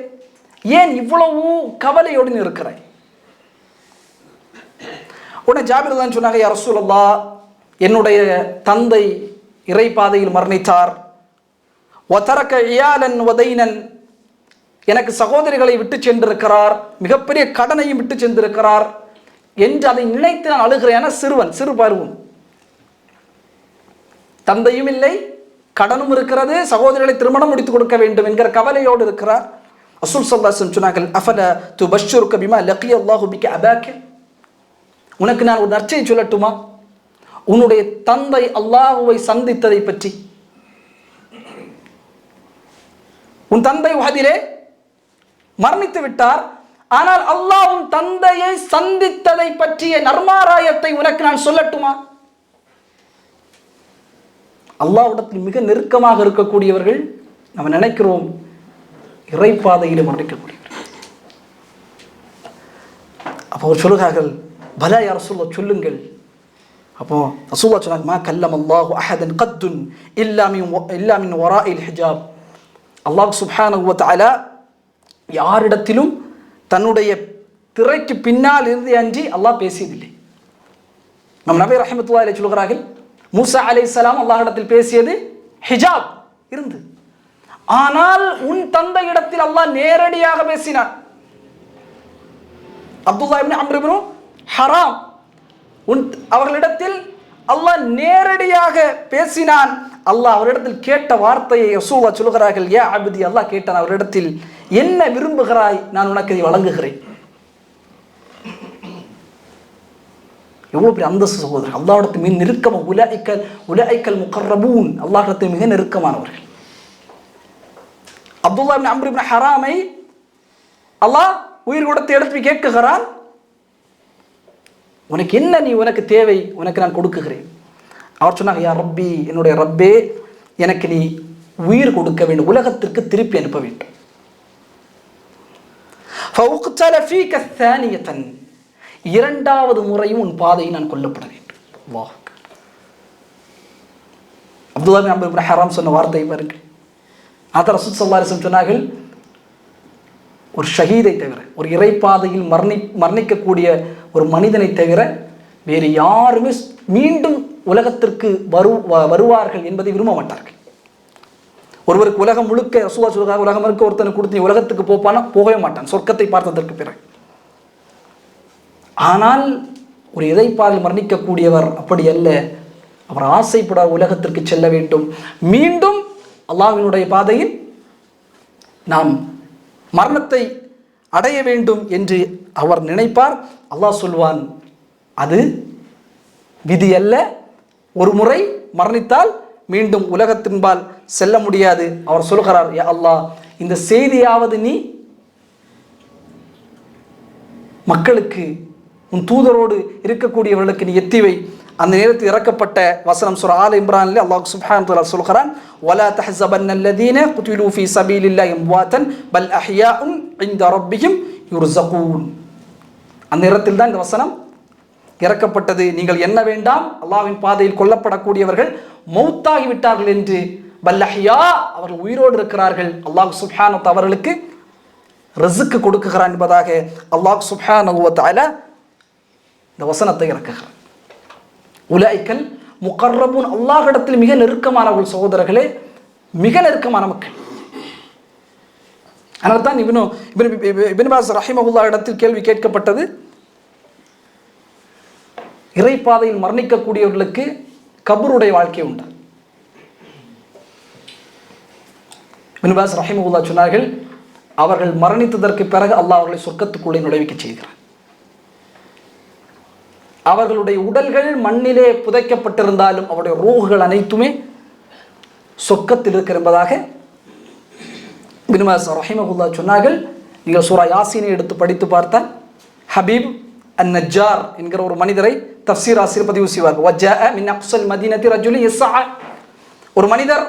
[SPEAKER 1] ஏன் இவ்வளவு கவலையோடு இருக்கிறாய்? உடனே ஜாபிர் தான் சொன்னாங்க, யா ரசூலல்லாஹ், என்னுடைய தந்தை இறை பாதையில் மரணித்தார். வதரக இயாலன் வதைனன், எனக்கு சகோதரிகளை விட்டு சென்றிருக்கிறார், மிகப்பெரிய கடனையும் விட்டு சென்றிருக்கிறார் என்று அதை நினைத்து நான் அழுகிறேன். சிறுவன், சிறு பருவம், தந்தையும் இல்லை, கடனும் இருக்கிறது, சகோதரிகளை திருமணம் முடித்து கொடுக்க வேண்டும் என்கிற கவலையோடு இருக்கிறார். ரசூல் ஸல்லல்லாஹு அலைஹி வஸல்லம் சொன்னார்கள், அஃபலா துபஷ்ஷிருக பிமா லகிய அல்லாஹு பிக அபாக, உனக்கு நான் ஒரு நற்செய்தி சொல்லட்டுமா? உன்னுடைய தந்தை அல்லாஹ்வை சந்தித்ததை பற்றி. உன் தந்தை உஹதிலே மரணித்து விட்டார், ஆனால் அல்லாஹ் உன் தந்தையை சந்தித்ததை பற்றிய நர்மாராயத்தை உனக்கு நான் சொல்லட்டுமா? அல்லாஹ்விடத்தில் மிக நெருக்கமாக இருக்கக்கூடியவர்கள் நம்ம நினைக்கிறோம் இறைப்பாதையிலே மரணிக்கக்கூடியவர்கள். அப்போ அவர் சொல்லுகிறார்கள், பலா யா ரசூலுல்லாஹ், சொல்லுங்கள். அப்போ ரசூலுல்லாஹ் சொன்னாங்க, மா கல்லம் அல்லாஹு அஹதன் கத்துன் இல்லா மின் வராஇல் ஹிஜாப். அல்லாஹ் சுப்ஹானஹு வ தஆலா யாரிடத்திலும் தன்னுடைய திரைக்கு பின்னால் இருந்து அன்றி அல்லாஹ் பேசியதில்லை. நம் நபி ரஹ்மத்துல்லாஹி அலைஹி சொல்கிறார்கள், மூசா அலைஹிஸ்ஸலாம் அல்லாஹ்விடத்தில் பேசியது ஹிஜாப் இருந்து, ஆனால் உன் தந்தை இடத்தில் அல்லாஹ் நேரடியாக பேசினான். அப்துல்லா இப்னு அம்ர் இப்னு ஹராம் அவர்களிடத்தில் அல்லாஹ் நேரடியாக பேசினான். அல்லாஹ் அவரிடத்தில் கேட்ட வார்த்தையை ரசூலுல்லாஹ் சொல்கிறார்கள், யா அப்தி, அல்லாஹ் கேட்டான் அவரிடத்தில், என்ன விரும்புகிறாய், நான் உனக்கு இதை வழங்குகிறேன். எவ்வளவு பெரிய அந்தஸ்து சகோதரர்! அல்லாஹ்விடத்தில் மிக நெருக்கமாக, உலாயிக்கல் முகர்ரபூன், அல்லாஹ்விடத்தில் மிக நெருக்கமானவர்கள். அப்துல்லா இப்னு அம்ர் இப்னு ஹராமை அல்லாஹ் உயிர் கொடுத்து எடுத்து கேட்குகிறான், உனக்கு என்ன, நீ உனக்கு தேவை, உனக்கு நான் கொடுக்குகிறேன். அவர் சொன்னாங்க, யா ரப்பி, என்னுடைய ரப்பே, எனக்கு நீ உயிர் கொடுக்க வேண்டும், உலகத்திற்கு திருப்பி அனுப்ப வேண்டும். இரண்டாவது முறையும் உன் பாதையில் நான் கொல்லப்பட வேண்டும். அல்லாஹ் அப்துல்லா இப்னு அம்ர் இப்னு ஹராம் சொன்ன வார்த்தை பாருங்கள். ஆதர் ரசூல் ஸல்லல்லாஹு அலைஹி வஸல்லம் சொன்னார்கள், ஒரு ஷஹீதை தவிர, ஒரு இறைப்பாதையில் மரணிக்கக்கூடிய ஒரு மனிதனை தவிர வேறு யாருமே மீண்டும் உலகத்திற்கு வருவார்கள் என்பதை விரும்ப மாட்டார்கள். ஒருவருக்கு உலகம் முழுக்க ரசூலுல்லாஹ் சொல்கிறார், உலகம் முழுக்க ஒருத்தனை கொடுத்து உலகத்துக்கு போப்பானா போகவே மாட்டான் சொர்க்கத்தை பார்த்ததற்கு பிறகு. ஆனால் ஒரு இறைப்பாதையில் மரணிக்கக்கூடியவர் அப்படி அல்ல. அவர் ஆசைப்பட உலகத்திற்கு செல்ல வேண்டும், மீண்டும் அல்லாஹ்வினுடைய பாதையில் நாம் மரணத்தை அடைய வேண்டும் என்று அவர் நினைப்பார். அல்லாஹ் சொல்வான், அது விதி அல்ல, ஒரு முறை மரணித்தால் மீண்டும் உலகத்தின்பால் செல்ல முடியாது. அவர் சொல்கிறார், யா அல்லாஹ், இந்த செய்தியாவது நீ மக்களுக்கு, உன் தூதரோடு இருக்கக்கூடியவர்களுக்கு நீ எத்திவை. அந்த நேரத்தில் இறக்கப்பட்ட வசனம் சூரா ஆல இம்ரானில் அல்லாஹ் சுப்ஹானஹு வ தஆலா சொல்கிறான், வலா தஹஸபன்னல்லதீன குதிலு ஃபீ ஸபீலில்லாஹி அம்வாதன் பல் அஹ்யாஉன் இன்த ரப்பிஹிம் யுர்ஸகூன். அந்த நேரத்தில் தான் இந்த வசனம் இறக்கப்பட்டது. நீங்கள் என்ன வேண்டாம், அல்லாஹ்வின் பாதையில் கொல்லப்படக்கூடியவர்கள் மௌத்தாகி விட்டார்கள் என்று, பல் அஹ்யா, அவர்கள் உயிரோடு இருக்கிறார்கள், அல்லாஹ் சுப்ஹானஹு வ தஆலா அவர்களுக்கு ரிஸ்க் கொடுக்குகிறான் என்பதாக அல்லாஹ் சுப்ஹானஹு வ தஆலா இந்த வசனத்தை இறக்குகிறார். உலாயிக்கல் முகர்ரபூன், அல்லாஹ்விடத்தில் மிக நெருக்கமானவர்கள் சகோதரர்களே, மிக நெருக்கமான மக்கள். அதனால் தான் இப்னு பாஸ் ரஹிமஹுல்லாஹ் இடத்தில் கேள்வி கேட்கப்பட்டது, இறைப்பாதையில் மரணிக்கக்கூடியவர்களுக்கு கபருடைய வாழ்க்கை உண்டு. இப்னு பாஸ் ரஹிமஹுல்லாஹ் சொன்னார்கள், அவர்கள் மரணித்ததற்கு பிறகு அல்லாஹ் அவர்களை சொர்க்கத்துக்குள்ளே நுழைவிக்க செய்கிறார். அவர்களுடைய உடல்கள் மண்ணிலே புதைக்கப்பட்டிருந்தாலும் அவருடைய ரூஹ்கள் அனைத்துமே சொர்க்கத்தில் இருக்கிற என்பதாக இப்னு பாஸ் ரஹிமஹுல்லாஹ் சொன்னார்கள். நீங்கள் சூரா யாசீனை எடுத்து படித்து பார்த்தால் ஹபீப் அன்-நஜ்ஜார் என்கிற ஒரு மனிதரை தஃப்சீர் ஆசிரியர் பதிவு செய்வார்கள். வஜாஅ மின் அக்ஸல் மதீனத்தி ரஜுலு யஸ்ஆ, ஒரு மனிதர்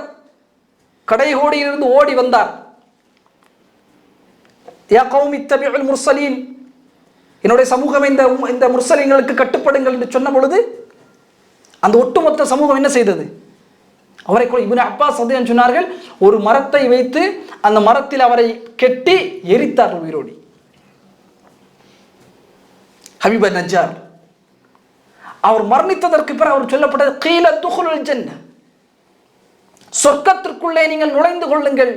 [SPEAKER 1] கடைகோடியிலிருந்து ஓடி வந்தார். யா கௌமி இத்தபிஉல் முர்ஸலீன், என்னுடைய சமூகம் இந்த முர்ஸலீன்களுக்கு கட்டுப்படுங்கள் என்று சொன்ன பொழுது அந்த ஒட்டுமொத்த சமூகம் என்ன செய்தது? அவரை இப்னு அப்பாஸ் ரலியல்லாஹு சொன்னார்கள், ஒரு மரத்தை வைத்து அந்த மரத்தில் அவரை கெட்டி எரித்தார்கள் உயிரோடி. ஹபீப் அன்-நஜ்ஜார் அவர் மரணித்ததற்கு பிறகு அவர் சொல்லப்பட்டது, கீல துஹுலுல் ஜன்னah, சொர்க்கத்திற்குள்ளே நீங்கள் நுழைந்து கொள்ளுங்கள்.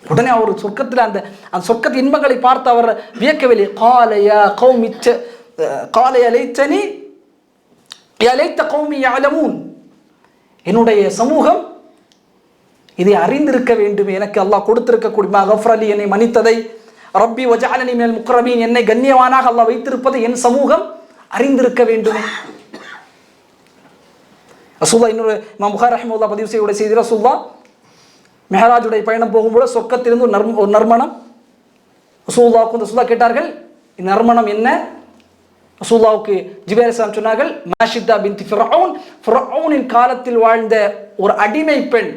[SPEAKER 1] உடனே அவர் சொர்க்கத்தில் அந்த சொர்க்கத்தின் இன்பங்களை பார்த்து அவர் வியக்கவில்லை. قال يا قوم قال يا ليتني يا ليت قومي يعلمون, என்னுடைய சமூகம் இதை அறிந்திருக்க வேண்டும், எனக்கு அல்லாஹ் கொடுத்திருக்கக்கூடிய கஃப்ரலி, என்னை மன்னித்ததை, ரப்பி வஜஅலனி மினல் முக்ரமீன், என்னை கண்ணியவானாக அல்லாஹ் வைத்திருப்பதை என் சமூகம் அறிந்திருக்க வேண்டும். ரசூலுல்லாஹ் இன்னொரு இமாம் புகாரி ரஹ்மத்துல்லாஹ் பதிவு செய்யக்கூடிய செய்தி, ரசூலுல்லாஹ் மெஹராஜுடைய பயணம் போகும்போது சொர்க்கத்திலிருந்து ஒரு நறுமணம் ரசூலுல்லாஹ்வுக்கு கேட்டார்கள், இந்த நறுமணம் என்ன? ரசூலுல்லாஹ்வுக்கு ஜிப்ரீல் அலைஹிஸ்ஸலாம் சொன்னார்கள், மாஷிதா பின்த் ஃபிர்அவுன், ஃபிர்அவுனின் காலத்தில் வாழ்ந்த ஒரு அடிமை பெண்,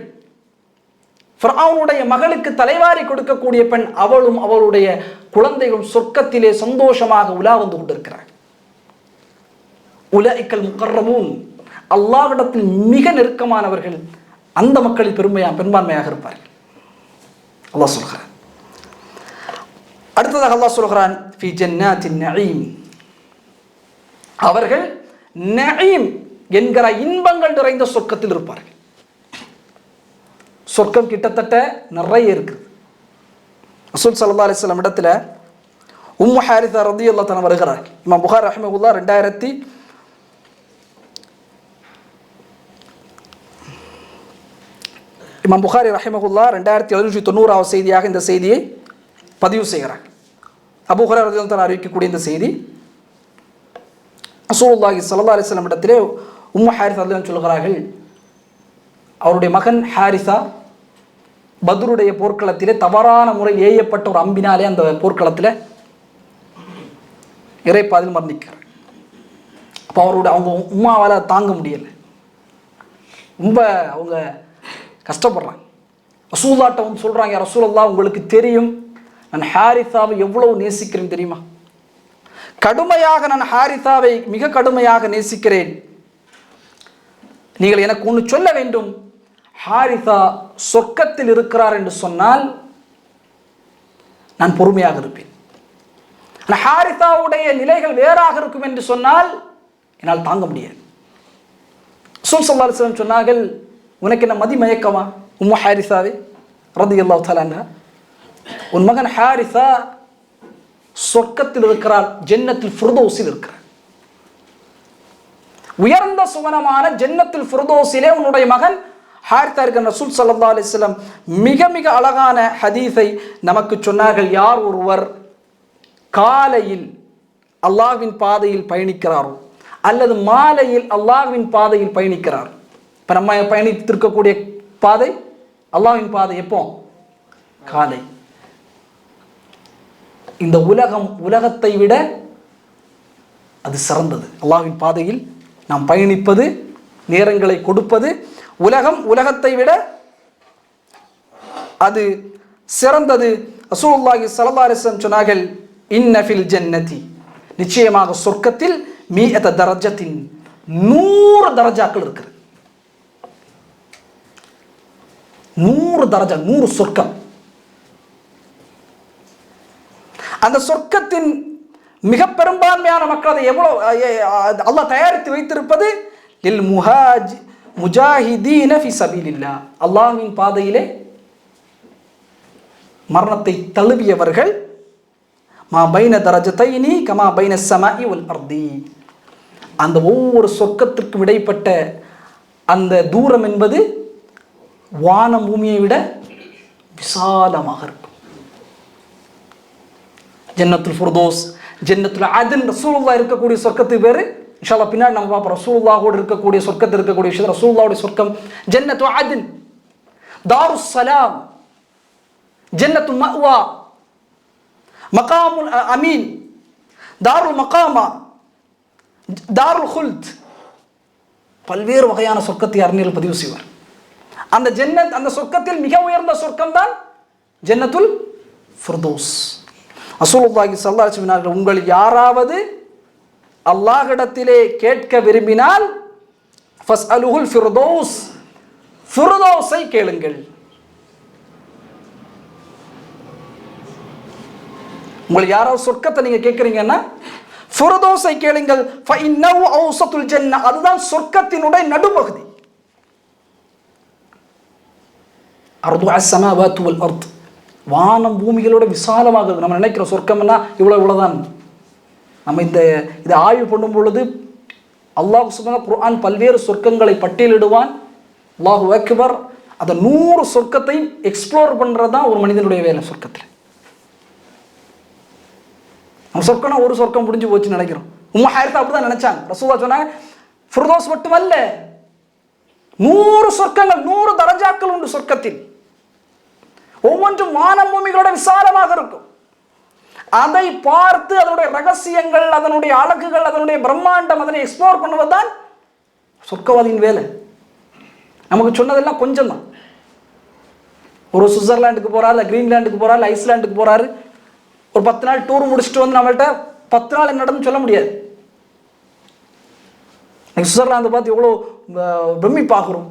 [SPEAKER 1] ஃபிர்அவுனுடைய மகளுக்கு தலைவாரி கொடுக்கக்கூடிய பெண், அவளும் அவளுடைய குழந்தைகளும் சொர்க்கத்திலே சந்தோஷமாக உலா வந்து கொண்டிருக்கிறார். உலைக்கல் முகர்ரமூன், அல்லாஹ்விடத்தில் மிக நெருக்கமானவர்கள் அந்த மக்களில் பெரும்பான்மையாக இருப்பார்கள். அல்லாஹ் சொல்கிறான். அடுத்ததாக அல்லாஹ் சொல்கிறான், ஃபி ஜன்னாத்தின் நஈம், அவர்கள் நஈம் என்கிற இன்பங்கள் நிறைந்த சொர்க்கத்தில் இருப்பார்கள். சொர்க்கம் கிட்டத்தட்ட நிறைய இருக்குது. ரசூல் ஸல்லல்லாஹு அலைஹி வஸல்லம் இடத்துல உம்மு ஹாரிஸா ரலியல்லாஹு தஆலா வருகிறார். இமாம் புகாரி ரஹ்மஹுல்லாஹ் இமாம் புகாரி ரஹிமஹுல்லாஹ் 2790 செய்தியாக இந்த செய்தியை பதிவு செய்கிறார். அபூ ஹுரைரா ரலியல்லாஹு தஆலா அறிவிக்கக்கூடிய இந்த செய்தி, ரசூலுல்லாஹி ஸல்லல்லாஹு அலைஹி வஸல்லம் இடத்திலே உம்மு ஹாரிஸா ரலியல்லாஹு சொல்கிறார்கள், அவருடைய மகன் ஹாரிஸா பத்ருடைய போர்க்களத்திலே தவறான முறையில் ஏயப்பட்ட ஒரு அம்பினாலே அந்த போர்க்களத்தில் இறைப்பாதில் மரணிக்கிறார். அப்போ அவங்க உம்மாவால் தாங்க முடியலை, ரொம்ப அவங்க கஷ்டப்படுறாங்க. ரசூலுல்லாஹ்ட்ட வந்து சொல்கிறாங்க, ரசூலுல்லாஹ் உங்களுக்கு தெரியும் நான் ஹாரிஸாவை எவ்வளவு நேசிக்கிறேன் தெரியுமா, கடுமையாக நான் ஹாரிஸாவை மிக கடுமையாக நேசிக்கிறேன், நீங்கள் எனக்கு ஒன்று சொல்ல வேண்டும், ஹாரிஸா சொர்க்கத்தில் இருக்கிறார் என்று சொன்னால் நான் பொறுமையாக இருப்பேன், ஹாரிஸாவுடைய நிலைகள் வேறாக இருக்கும் என்று சொன்னால் என்னால் தாங்க முடியாது. ரசூல் ஸல்லல்லாஹு அலைஹி வஸல்லம் சொன்னார்கள், உனக்கு என்ன மதி மயக்கமா உம்மு ஹாரிஸாவே ரலியல்லாஹு தஆலா அன்ஹா, உன் மகன் ஹாரிஸா சொர்க்கத்தில் இருக்கிறார், ஜன்னத்துல் ஃபிர்தௌஸில் இருக்கிறார், உயர்ந்த சுவனமான ஜன்னத்துல் ஃபிர்தௌஸிலே உன்னுடைய மகன் ஹாரிஸா இருக்கிற. ரசூல் ஸல்லல்லாஹு அலைஹி வஸல்லம் மிக மிக அழகான ஹதீஸை நமக்கு சொன்னார்கள். யார் ஒருவர் காலையில் அல்லாஹ்வின் பாதையில் பயணிக்கிறாரோ அல்லது மாலையில் அல்லாஹ்வின் பாதையில் பயணிக்கிறார், இப்போ நம்ம பயணித்திருக்கக்கூடிய பாதை அல்லாஹ்வின் பாதை எப்போ? காலை. இந்த உலகத்தை விட அது சிறந்தது. அல்லாஹ்வின் பாதையில் நாம் பயணிப்பது, நேரங்களை கொடுப்பது, உலகத்தை விட அது சிறந்தது. ரசூலுல்லாஹி ஸல்லல்லாஹு அலைஹி வஸல்லம் சொன்னார்கள், இன்ன ஃபில் ஜன்னதி, நிச்சயமாக சொர்க்கத்தில் மீஅத தரஜத்தின் 100 தரஜாக்கள் இருக்கிறது. 100 தரஜா, 100 சொர்க்கம். அந்த சொர்க்கத்தின் மிக பெரும்பான்மையான மக்கள் அதை எவ்வளவு அல்லாஹ் தயாரித்து வைத்திருப்பது லில் முஜாஹிதீன ஃபி சபீலில்லாஹ், அல்லாஹ்வின் பாதையிலே மரணத்தை தழுவியவர்கள். மா பைன தரஜத்தைனி கமா பைன ஸமாஇ வல் அர்தி, அந்த ஒவ்வொரு சொர்க்கத்திற்கும் இடைப்பட்ட அந்த தூரம் என்பது வானம் பூமியை விட விசாலமாக இருக்கும். ஜன்னத்துல் ஃபிர்தௌஸ், ஜன்னத்துல் அதன், ரசூலுல்லாஹ் இருக்கக்கூடிய சொர்க்கத்துக்கு பேரு இன்ஷா அல்லாஹ் பின்னாடி நம்ம பார்ப்போம். ரசூலுல்லாஹோடு இருக்கக்கூடிய சொர்க்கத்தில் இருக்கக்கூடிய விஷயம் ரசூலுல்லாஹுடைய சொர்க்கம் ஜன்னத்து அதன், தாருஸ் ஸலாம், ஜன்னத்து மஅவா, மகாமுல் அமீன், தாருல் மகாமா, தாருல் ஹுல்த், பல்வேறு வகையான சொர்க்கத்தை அறிஞர்கள் பதிவு செய்வார். அந்த ஜன்னத், அந்த சொர்க்கத்தில் மிக உயர்ந்த சொர்க்கம் தான் ஜன்னத்துல் ஃபிர்தௌஸ். ரசூலுல்லாஹி ஸல்லல்லாஹு அலைஹி வஸல்லம், உங்கள் யாராவது அல்லாஹ்விடத்திலே கேட்க விரும்பினால் ஃபஸ்அலுஹுல் ஃபிர்தௌஸ், ஃபிர்தௌஸை கேளுங்கள். உங்களுக்கு யாராவது சொர்க்கத்தை நீங்க கேட்கறீங்கன்னா ஃபிர்தௌஸை கேளுங்கள். ஃபஇன்னஹு அவ்ஸத்துல் ஜன்னah, அதுதான் சொர்க்கத்தினுடைய நடுப்பகுதி. அர்து அஸ்-ஸமாவாத்து வல் அர்த், வானம் பூமிகளோட விசாலமாக இருக்கு. நம்ம நினைக்கிற சொர்க்கம்னா இவ்வளவுதான். நம்ம இதை ஆய்வு பண்ணும் பொழுது அல்லாஹ் சுப்ஹானஹு குர்ஆன் பல்வேறு சொர்க்கங்களை பட்டியலிடுவான். அல்லாஹு அக்பர். அந்த 100 சொர்க்கத்தையும் எக்ஸ்ப்ளோர் பண்றது தான் ஒரு மனிதனுடைய வேலை. சொர்க்கத்தில் நம்ம சொர்க்கம்னா ஒரு சொர்க்கம் முடிஞ்சு போச்சுன்னு நினைக்கிறோம். உம்மு ஹாரிஸா அப்படிதான் நினைச்சாங்க. ரசூலுல்லாஹ் சொன்னாங்க, ஃபிர்தௌஸ் மட்டுமல்ல, 100 சொர்க்கங்கள், 100 தரஜாக்கள் உண்டு சொர்க்கத்தில். ஒவ்வொன்றும் வானம் பூமிகளோட விசாலமாக இருக்கும். அதை பார்த்து அதனுடைய ரகசியங்கள், அதனுடைய அழகுகள், அதனுடைய பிரம்மாண்டம், அதனை எக்ஸ்ப்ளோர் பண்ணுவதுதான் சொர்க்கவாதியின் வேலை. நமக்கு சொன்னதெல்லாம் கொஞ்சம் தான். ஒரு சுவிட்சர்லாண்டுக்கு போறாரு, கிரீன்லாண்டுக்கு போறாரு, ஐஸ்லாண்டுக்கு போறாரு, ஒரு 10 நாள் டூர் முடிச்சுட்டு வந்து நம்மள்கிட்ட 10 நாள் என்ன நடந்து சொல்ல முடியாது. சுவிட்சர்லாந்து பார்த்து எவ்வளோ பிரமிப்பாகிறோம்.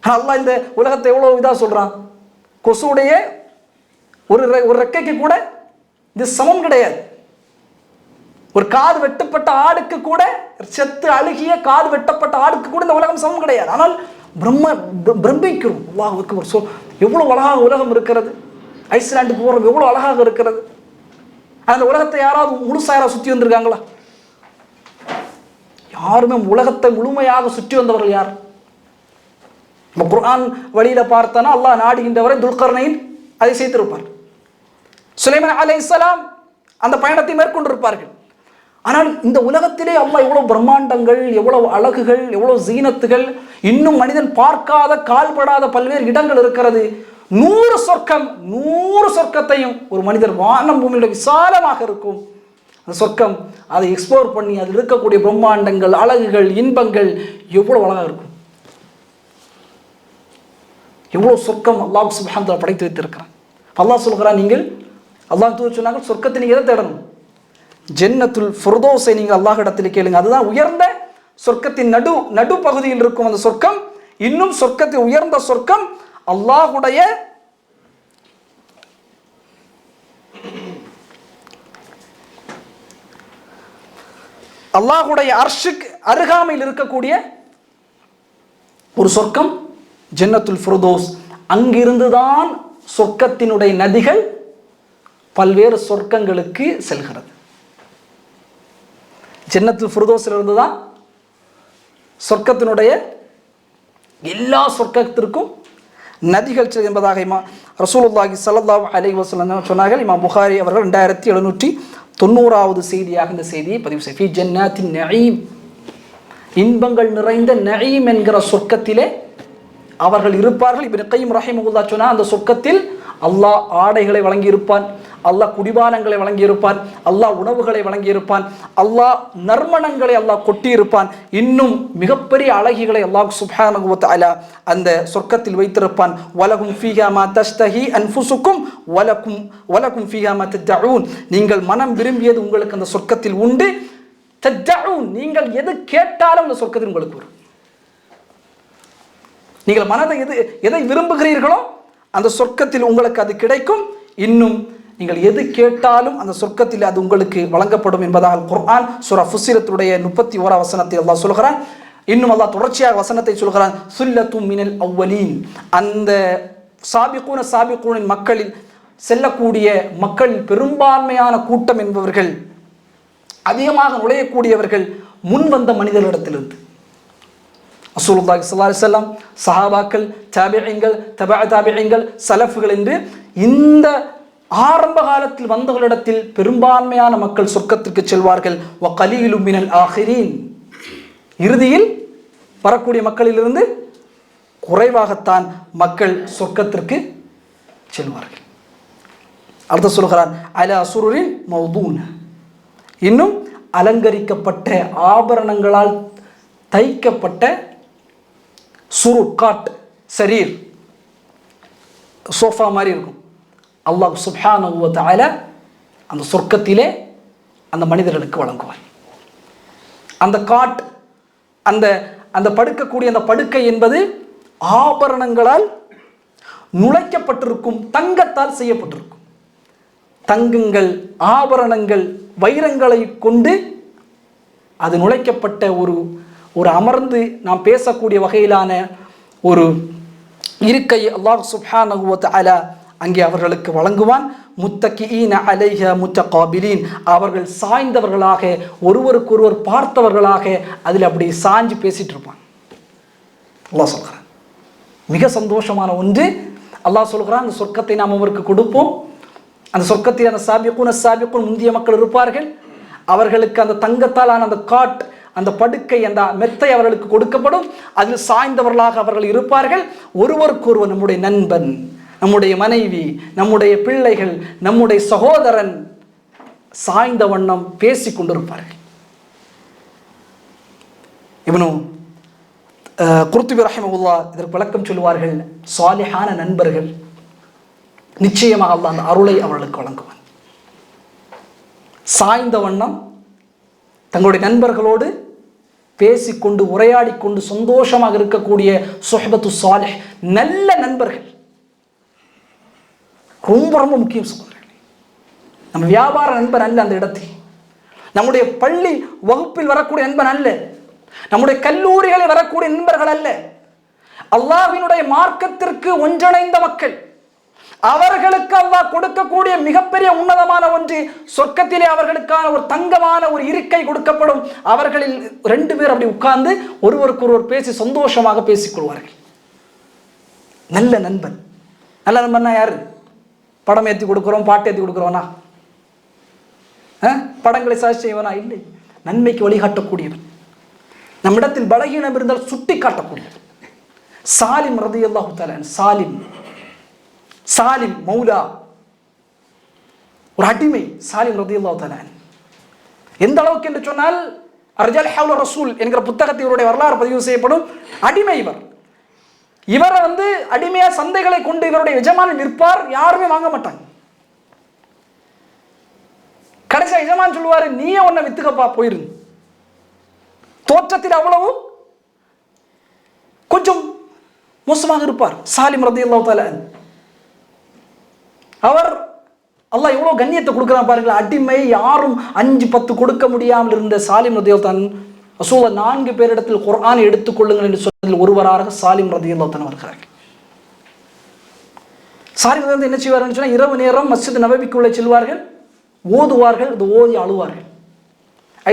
[SPEAKER 1] அல்லாஹ் இந்த உலகத்தை எவ்வளோ இதாக சொல்றான். கொசுடைய ஒரு ரெக்கைக்கு கூட இது சமம் கிடையாது. ஒரு காது வெட்டப்பட்ட ஆடுக்கு கூட, செத்து அழுகிய காது வெட்டப்பட்ட ஆடுக்கு கூட இந்த உலகம் சமம் கிடையாது. ஆனால் பிரமிக்கிறோம். அல்லாஹ்வுக்கு ஒரு சொல், எவ்வளவு அழகாக உலகம் இருக்கிறது. ஐஸ்லாண்டுக்கு போகிறோம், எவ்வளவு அழகாக இருக்கிறது. அந்த உலகத்தை யாராவது முழுசாயரா சுற்றி வந்திருக்காங்களா? யாருமே உலகத்தை முழுமையாக சுற்றி வந்தவர்கள் யார்? நம்ம குர்ஆன் வழியில பார்த்தனா அல்லாஹ் நாடுகின்றவரை துல்கர்னைன் அதை செய்திருப்பார். சுலைமான் அலைஹிஸ்ஸலாம் அந்த பயணத்தை மேற்கொண்டிருப்பார்கள். ஆனால் இந்த உலகத்திலே அல்லாஹ் எவ்வளவு பிரம்மாண்டங்கள், எவ்வளவு அழகுகள், எவ்வளவு ஜீனத்துகள், இன்னும் மனிதன் பார்க்காத கால்படாத பல்வேறு இடங்கள் இருக்கிறது. 100 சொர்க்கம், 100 சொர்க்கத்தையும் ஒரு மனிதர் வானம் பூமியோட விசாலமாக இருக்கும். அந்த சொர்க்கம் அதை எக்ஸ்ப்ளோர் பண்ணி அதில் இருக்கக்கூடிய பிரம்மாண்டங்கள், அழகுகள், இன்பங்கள் எவ்வளவு அழகாக இருக்கும். எவ்வளவு சொர்க்கம் அல்லாஹ் சுப்ஹானஹு வ தஆலா படைத்து வைத்திருக்கிறான். அல்லாஹ் சொல்கிறான், நீங்கள் அல்லாஹ் தூதர் சொன்னாங்க, சொர்க்கத்தை நீங்கள் எதை தேடணும்? ஜன்னத்துல் ஃபிர்தௌஸை நீங்கள் அல்லாஹ் இடத்தில் கேளுங்க. அதுதான் உயர்ந்த சொர்க்கத்தின் நடுப்பகுதியில் இருக்கும் அந்த சொர்க்கம். இன்னும் சொர்க்கத்தை உயர்ந்த சொர்க்கம் அல்லாஹுடைய அர்ஷுக்கு அருகாமையில் இருக்கக்கூடிய ஒரு சொர்க்கம் ஜன்னத்துல் ஃபிர்தௌஸ். அங்கிருந்துதான் சொர்க்கத்தினுடைய நதிகள் பல்வேறு சொர்க்கங்களுக்கு செல்கிறது. ஜன்னத்துல் ஃபிர்தௌஸில் இருந்து தான் சொர்க்கத்தினுடைய எல்லா சொர்க்கத்திற்கும் நதிகள் என்பதாக ரசூலுல்லாஹி ஸல்லல்லாஹு அலைஹி வஸல்லம் சொன்னார்கள். இமாம் புகாரி அவர்கள் 2790வது செய்தியாக இந்த செய்தியை பதிவு செய்தார். ஃபீ ஜன்னாத்தின் நஈம், இன்பங்கள் நிறைந்த நஈம் என்கிற சொர்க்கத்திலே அவர்கள் இருப்பார்கள். இப்னு கய்யிம் ரஹிமஹுல்லாஹ் சொன்னார், அந்த சொர்க்கத்தில் அல்லாஹ் ஆடைகளை வழங்கியிருப்பான், அல்லாஹ் குடிபானங்களை வழங்கியிருப்பான், அல்லாஹ் உணவுகளை வழங்கியிருப்பான், அல்லாஹ் நறுமணங்களை அல்லாஹ் கொட்டியிருப்பான். இன்னும் மிகப்பெரிய அழகிகளை அல்லாஹ் சுப்ஹானஹு வ தஆலா அந்த சொர்க்கத்தில் வைத்திருப்பான். வலகும் ஃபீஹா மா தஸ்தஹி அன்ஃபுசுக்கும் வலகும் ஃபீஹா மா ததஊன், நீங்கள் மனம் விரும்பியது உங்களுக்கு அந்த சொர்க்கத்தில் உண்டு. ததஊன், நீங்கள் எது கேட்டாலும் அந்த சொர்க்கத்தில் உங்களுக்கு வரும். நீங்கள் மனதை எதை விரும்புகிறீர்களோ அந்த சொர்க்கத்தில் உங்களுக்கு அது கிடைக்கும். இன்னும் நீங்கள் எது கேட்டாலும் அந்த சொர்க்கத்தில் அது உங்களுக்கு வழங்கப்படும் என்பதாக குர்ஆன் சூரா ஃபுஸ்ஸிலத்துடைய 31 வசனத்தை அல்லாஹ் சொல்கிறான். இன்னும் அல்லாஹ் தொடர்ச்சியாக வசனத்தை சொல்கிறான், சுல்லத்தும் மினல் அவ்வலீன், அந்த சாபிகூனின் மக்களில் செல்லக்கூடிய மக்களில் பெரும்பான்மையான கூட்டம் என்பவர்கள், அதிகமாக நுழையக்கூடியவர்கள் முன் வந்த மனிதர்களிடத்திலிருந்து. ரசூலுல்லாஹி ஸல்லல்லாஹு அலைஹி வஸல்லம், சஹாபாக்கள், தாபிஈன்கள், தபஅ தாபிஈன்கள், சலஃப்கள் என்று இந்த ஆரம்ப காலத்தில் வந்தவர்களிடத்தில் பெரும்பான்மையான மக்கள் சொர்க்கத்திற்கு செல்வார்கள். வ கலீலும் மினல் ஆகிரீன், இறுதியில் வரக்கூடிய மக்களிலிருந்து குறைவாகத்தான் மக்கள் சொர்க்கத்திற்கு செல்வார்கள். அடுத்து சொல்கிறான், அலா சுருரின் மௌதூன, இன்னும் அலங்கரிக்கப்பட்ட ஆபரணங்களால் தைக்கப்பட்ட சுருக்காட் சரீர், சோஃபா மாதிரி இருக்கும். அல்லாஹ் சுப்ஹானஹு வ தஆலா அந்த சொர்க்கத்திலே அந்த மனிதர்களுக்கு வழங்குவார். அந்த காட், அந்த படுக்கக்கூடிய அந்த படுக்கை என்பது ஆபரணங்களால் நுழைக்கப்பட்டிருக்கும், தங்கத்தால் செய்யப்பட்டிருக்கும். தங்கங்கள், ஆபரணங்கள், வைரங்களை கொண்டு அது நுழைக்கப்பட்ட ஒரு அமர்ந்து நாம் பேசக்கூடிய வகையிலான ஒரு இருக்கை அல்லாஹ் சுப்ஹானஹு வ தஆலா அங்கே அவர்களுக்கு வழங்குவான். முத்தகிஈன அலைஹா முத்தகாபிலீன், அவர்கள் சாய்ந்தவர்களாக, ஒருவருக்கொருவர் பார்த்தவர்களாக அதில் அப்படி சாஞ்சு பேசிட்டு இருப்பான். அல்லாஹ் சொல்கிறான், மிக சந்தோஷமான ஒன்று. அல்லாஹ் சொல்கிறான், அந்த சொர்க்கத்தை நாம் அவருக்கு கொடுப்போம். அந்த சொர்க்கத்தில் அந்த சாபிகூன் முந்திய மக்கள் இருப்பார்கள். அவர்களுக்கு அந்த தங்கத்தால் ஆன அந்த காட், அந்த படுக்கை, அந்த மெத்தை அவர்களுக்கு கொடுக்கப்படும். அதில் சாய்ந்தவர்களாக அவர்கள் இருப்பார்கள். ஒருவருக்கொருவர் நம்முடைய நண்பன், நம்முடைய மனைவி, நம்முடைய பிள்ளைகள், நம்முடைய சகோதரன் சாய்ந்த வண்ணம் பேசிக் கொண்டிருப்பார்கள். இப்னு குர்துபி ரஹிமஹுல்லாஹ் இதற்கு விளக்கம் சொல்லுவார்கள், சாலிஹான நண்பர்கள் நிச்சயமாக அல்லாஹ் அந்த அருளை அவர்களுக்கு வழங்குவான். சாய்ந்த வண்ணம் தங்களுடைய நண்பர்களோடு பேசிக்கொண்டு உரையாடி கொண்டு சந்தோஷமாக இருக்கக்கூடிய சுஹ்பத்து சாலிஹ், நல்ல நண்பர்கள் ரொம்ப ரொம்ப முக்கியம் சகோதரர்களே. நம்ம வியாபார நண்பன் அல்ல, அந்த இடத்தில் நம்முடைய பள்ளி வகுப்பில் வரக்கூடிய நண்பன் அல்ல, நம்முடைய கல்லூரிகளில் வரக்கூடிய நண்பர்கள் அல்ல, அல்லாஹ்வினுடைய மார்க்கத்திற்கு ஒன்றிணைந்த மக்கள். அவர்களுக்கு அல்லாஹ் கொடுக்கக்கூடிய மிகப்பெரிய உன்னதமான ஒன்று, சொர்க்கத்திலே அவர்களுக்கான ஒரு தங்கமான ஒரு இருக்கை கொடுக்கப்படும். அவர்களில் 2 பேர் அப்படி உட்கார்ந்து ஒருவருக்கு ஒருவர் பேசி சந்தோஷமாக பேசிக் கொள்வார்கள். நல்ல நண்பன். நல்ல நண்பன்னா யாரு? படம் ஏற்றி கொடுக்குறோம், பாட்டு ஏற்றி கொடுக்குறோனா? படங்களை சாட்சி செய்வனா? இல்லை. நன்மைக்கு வழிகாட்டக்கூடியவன், நம்மிடத்தில் பலகீனம் இருந்தால் சுட்டி காட்டக்கூடியவன். சாலிம் ரலியல்லாஹு தஆலா, சாலிம் மௌலா, ஒரு அடிமை சாலிம் ரலியல்லாஹு தஆலா. எந்த அளவுக்கு என்று சொன்னால், அர்ஜல் ஹவுல ரசூல் என்கிற புத்தகத்தில் இவருடைய வரலாறு பதிவு செய்யப்படும். அடிமை இவரை அடிமையா சந்தைகளை கொண்டு இவருடைய எஜமான் நிற்பார், யாருமே வாங்க மாட்டாங்க. கடைசியா எஜமான் சொல்லுவாரு, நீயே உன்னை வித்துக்கப்பா போயிரு. தோற்றத்தில் அவ்வளவு கொஞ்சம் மோசமாக இருப்பார் சாலிம் ரலியல்லாஹு தஆலா. அவர் அல்லாஹ் எவ்வளவு கண்ணியத்தை கொடுக்கிறான் பாருங்களா. அடிமை, யாரும் 5-10 கொடுக்க முடியாமல் இருந்த சாலிம் ரலியல்லாஹு தஆலா ரசூலுல்லாஹ் 4 பேரிடத்தில் குர்ஆனை எடுத்துக்கொள்ளுங்கள் என்று சொன்னதில் ஒருவராக சாலிம் ரலியல்லாஹு தஆலா வருகிறார்கள். சாலிம் ரலியல்லாஹு என்ன செய்வார்கள் சொன்னா, இரவு நேரம் மஸ்ஜித் நபவிக்குள்ளே செல்வார்கள், ஓதுவார்கள், அது ஓதி அழுவார்கள்.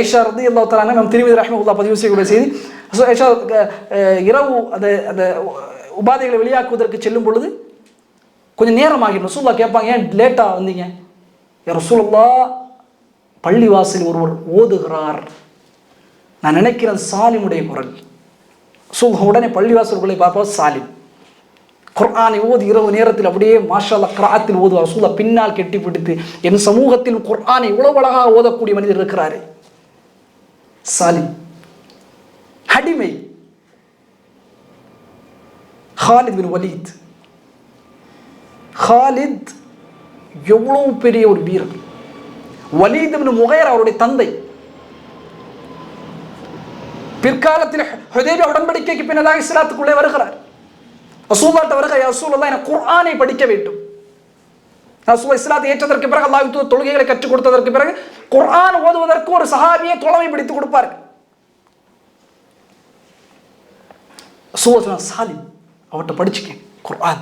[SPEAKER 1] ஐஷா ரலியல்லாஹு தஆலா நம் திருமதி ரஹ்மத்துல்லாஹி பதிவு செய்யக்கூடிய செய்தி, ஐஷா இரவு அந்த உபாதைகளை வெளியாக்குவதற்கு செல்லும் பொழுது கொஞ்சம் நேரம் ஆகிடும். ரசூலுல்லாஹ் கேட்பாங்க, ஏன் லேட்டாக வந்தீங்க? ரசூலுல்லாஹ் பள்ளி வாசலில் ஒருவர் ஓதுகிறார், நான் நினைக்கிறேன் சாலிமுடைய குரல். ரசூலுல்லாஹ் உடனே பள்ளிவாசல்களை பார்ப்போம், சாலிம் குர்ஆனை ஓதி இரவு நேரத்தில் அப்படியே மாஷா அல்லாஹ் கிராத்தில் ஓதுவார். ரசூலுல்லாஹ் பின்னால் கெட்டி பிடித்து, என் சமூகத்தில் குர்ஆனை இவ்வளவு அழகாக ஓதக்கூடிய மனிதர் இருக்கிறாரே, சாலிம். அடிமை ஹாலித் பின் வலீத். ஹாலித் எவ்வளவு பெரிய ஒரு வீரர். வலீத் பின் முகைர் அவருடைய தந்தை. பிற்காலத்தில் ஹுதைபியா உடன்படிக்கைக்கு பின்னதாக இஸ்லாத்துக்குள்ளே வருகிறார். ரசூலுல்லாஹ் வருகிறார், யா ரசூலுல்லாஹ் எனக்கு குர்ஆனை படிக்க வேண்டும். ரசூலுல்லாஹ் இஸ்லாத்தை ஏற்றதற்கு பிறகு, அல்லாஹ்வின் தொழுகைகளை கற்றுக் கொடுத்ததற்கு பிறகு குர்ஆன் ஓதுவதற்கு ஒரு சஹாபியை தொலைவை பிடித்து கொடுப்பார்கள். ரசூலுல்லாஹ் சாலிம் அவர்கிட்ட படிச்சுக்க குர்ஆன்.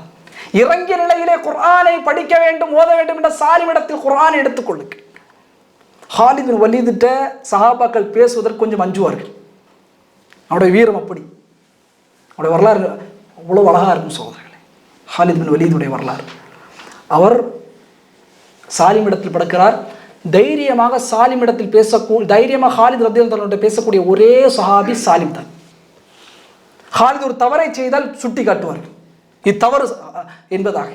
[SPEAKER 1] இறங்கிய நிலையிலே குர்ஆனை படிக்க வேண்டும், ஓத வேண்டும் என்ற சாலிமிடத்தில் குர்ஆனை எடுத்துக்கொள்ளுங்க. ஹாலித் பின் வலீதிட்ட சஹாபாக்கள் பேசுவதற்கு கொஞ்சம் அஞ்சுவார்கள். அவருடைய வீரம் அப்படி, அவருடைய வரலாறு அவ்வளோ அழகாக இருக்கும் சகோதரர்களே. ஹாலித் பின் வலீதுடைய வரலாறு. அவர் சாலிமிடத்தில் படுக்கிறார். தைரியமாக சாலிமிடத்தில் தைரியமாக ஹாலித் ரலியல்லாஹு அன்ஹு பேசக்கூடிய ஒரே சஹாபி சாலிம் தான். ஹாலித் ஒரு தவறை செய்தால் சுட்டி காட்டுவார்கள், இது தவறு என்பதாக.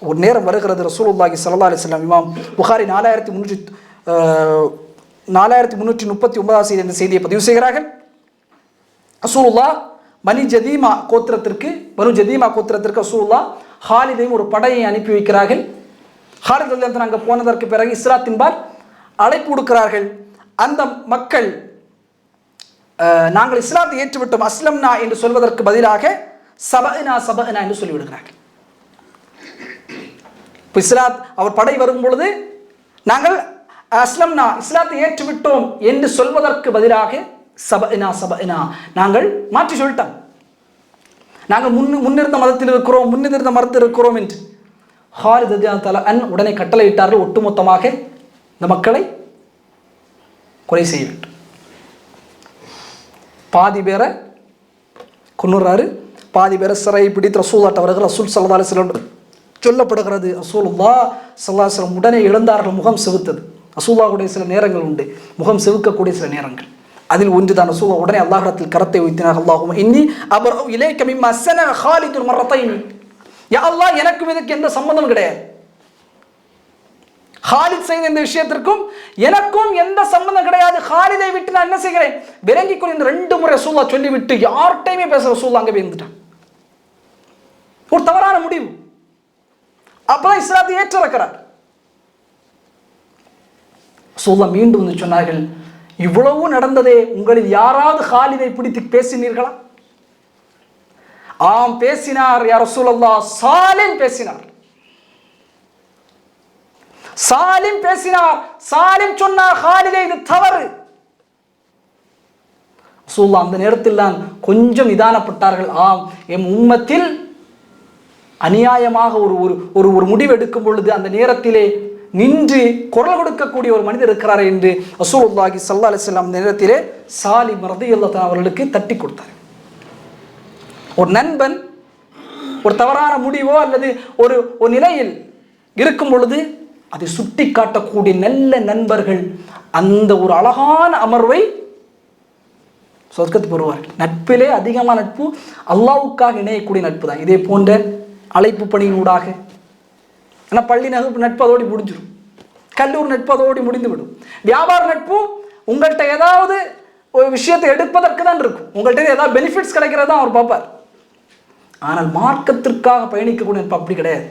[SPEAKER 1] ஒரு நேரம் வருகிறது, ரசூலுல்லாஹி ஸல்லல்லாஹு அலைஹி வஸல்லம், இமாம் புகாரி 4339 செய்தி இந்த செய்தியை பதிவு செய்கிறார்கள். ரசூலுல்லாஹ் பனு ஜதீமா கோத்திரத்திற்கு ரசூலுல்லாஹ் ஹாலிதையும் ஒரு படையை அனுப்பி வைக்கிறார்கள். ஹாலித் ரலியல்லாஹு அன்ஹு அங்கே போனதற்கு பிறகு இஸ்லாத்தின்பால் அழைப்பு கொடுக்கிறார்கள். அந்த மக்கள் நாங்கள் இஸ்லாத்தை ஏற்றுவிட்டோம், அஸ்லம்னா என்று சொல்வதற்கு பதிலாக சபஅனா சபஅனா என்று சொல்லிவிடுகிறார்கள். அவர் படை வரும் பொழுது நாங்கள் அஸ்லம்னா இஸ்லாத்தை ஏற்றுவிட்டோம் என்று சொல்வதற்கு பதிலாக சபஅனா சபஅனா நாங்கள் மாற்றி சொல்லிட்டோம், நாங்கள் முன்னிருந்த மதத்தில் இருக்கிறோம், முன்னிருந்த மதத்தில் இருக்கிறோம் என்று. ஹாலித் ரலியல்லாஹு தஆலா அன்ஹு உடனே கட்டளையிட்டார்கள், ஒட்டுமொத்தமாக இந்த மக்களை கொலை செய்ய வேண்டும். பாதி பேரை கொன்னுறாரு, பாதி பேரை சிறையை பிடித்து ரசூலுல்லாஹ் அவர்கள் ரசூல் ஸல்லல்லாஹு அலைஹி வஸல்லம் சொல்லப்படுகிறது. ரசூலுல்லாஹ் ஸல்லல்லாஹு அலைஹி வஸல்லம் உடனே எழுந்தார்கள், முகம் செவுத்தது. ரசூலுல்லாஹுடைய சில நேரங்கள் உண்டு, முகம் செவுக்கக்கூடிய சில நேரங்கள். அதில் ஒன்று தான் ரசூலுல்லாஹ் உடனே அல்லாஹ்விடத்தில் கரத்தை வைத்தினார். அல்லாஹும்ம இன்னி அபரஉ இலைக மிம்மா ஸனஅ ஹாலிதுன் மர்ரத்தைன். யா அல்லாஹ் எனக்கும் இதுக்கு எந்த சம்பந்தமும் கிடையாது. ஹாலித் செய்த இந்த விஷயத்திற்கும் எனக்கும் எந்த சம்பந்தம் கிடையாது. ஹாலிதை விட்டு நான் என்ன செய்கிறேன் விளங்கிக் கொள் இந்த 2 முறை ரசூலுல்லாஹ் சொல்லிவிட்டு யார்கிட்டையுமே பேச ரசூலுல்லாஹ் அங்கே வந்துட்டான். ஒரு தவறான முடிவு. அப்பதான் இஸ்லாத்தை ஏற்றிருக்கிறார். ரசூலுல்லாஹ் மீண்டும் வந்து சொன்னார்கள், இவ்வளவு நடந்ததே, உங்களில் யாராவது ஹாலிதை பிடித்து பேசினீர்களா? ஆம் பேசினார் யா ரசூலல்லாஹ். சாலிம் பேசினார். சாலிம் பேசினார். சாலிம் சொன்னார் ஹாலிதை இது தவறு. ரசூலுல்லாஹ் அந்த நேரத்தில் தான் கொஞ்சம் நிதானப்பட்டார்கள். ஆம், எம் உம்மத்தில் அநியாயமாக ஒரு ஒரு முடிவு எடுக்கும் பொழுது அந்த நேரத்திலே நின்று குரல் கொடுக்கக்கூடிய ஒரு மனிதர் இருக்கிறார் என்று ரசூலுல்லாஹி ஸல்லல்லாஹு அலைஹி வஸல்லம் நேரத்திலே சாலிம் ரலியல்லாஹு தஆலா அவர்களுக்கு தட்டி கொடுத்தார். ஒரு நண்பன் ஒரு தவறான முடிவோ அல்லது ஒரு நிலையில் இருக்கும் பொழுது அதை சுட்டி காட்டக்கூடிய நல்ல நண்பர்கள் அந்த ஒரு அழகான அமர்வை சொர்க்கத்துக்கு பெறுவார்கள். நட்பிலே அதிகமான நட்பு அல்லாஹ்வுக்காக இணையக்கூடிய நட்பு தான். இதே போன்ற அழைப்பு பணியினூடாக, ஆனால் பள்ளி நட்பு அதோடு முடிஞ்சிடும், கல்லூரி நட்பு அதோடு முடிந்துவிடும். வியாபார நட்பு உங்கள்கிட்ட ஏதாவது ஒரு விஷயத்தை எடுப்பதற்கு தான் இருக்கும், உங்கள்கிட்ட ஏதாவது பெனிஃபிட்ஸ் கிடைக்கிறதா அவர் பார்ப்பார். ஆனால் மார்க்கத்திற்காக பயணிக்கக்கூடிய நட்பு அப்படி கிடையாது.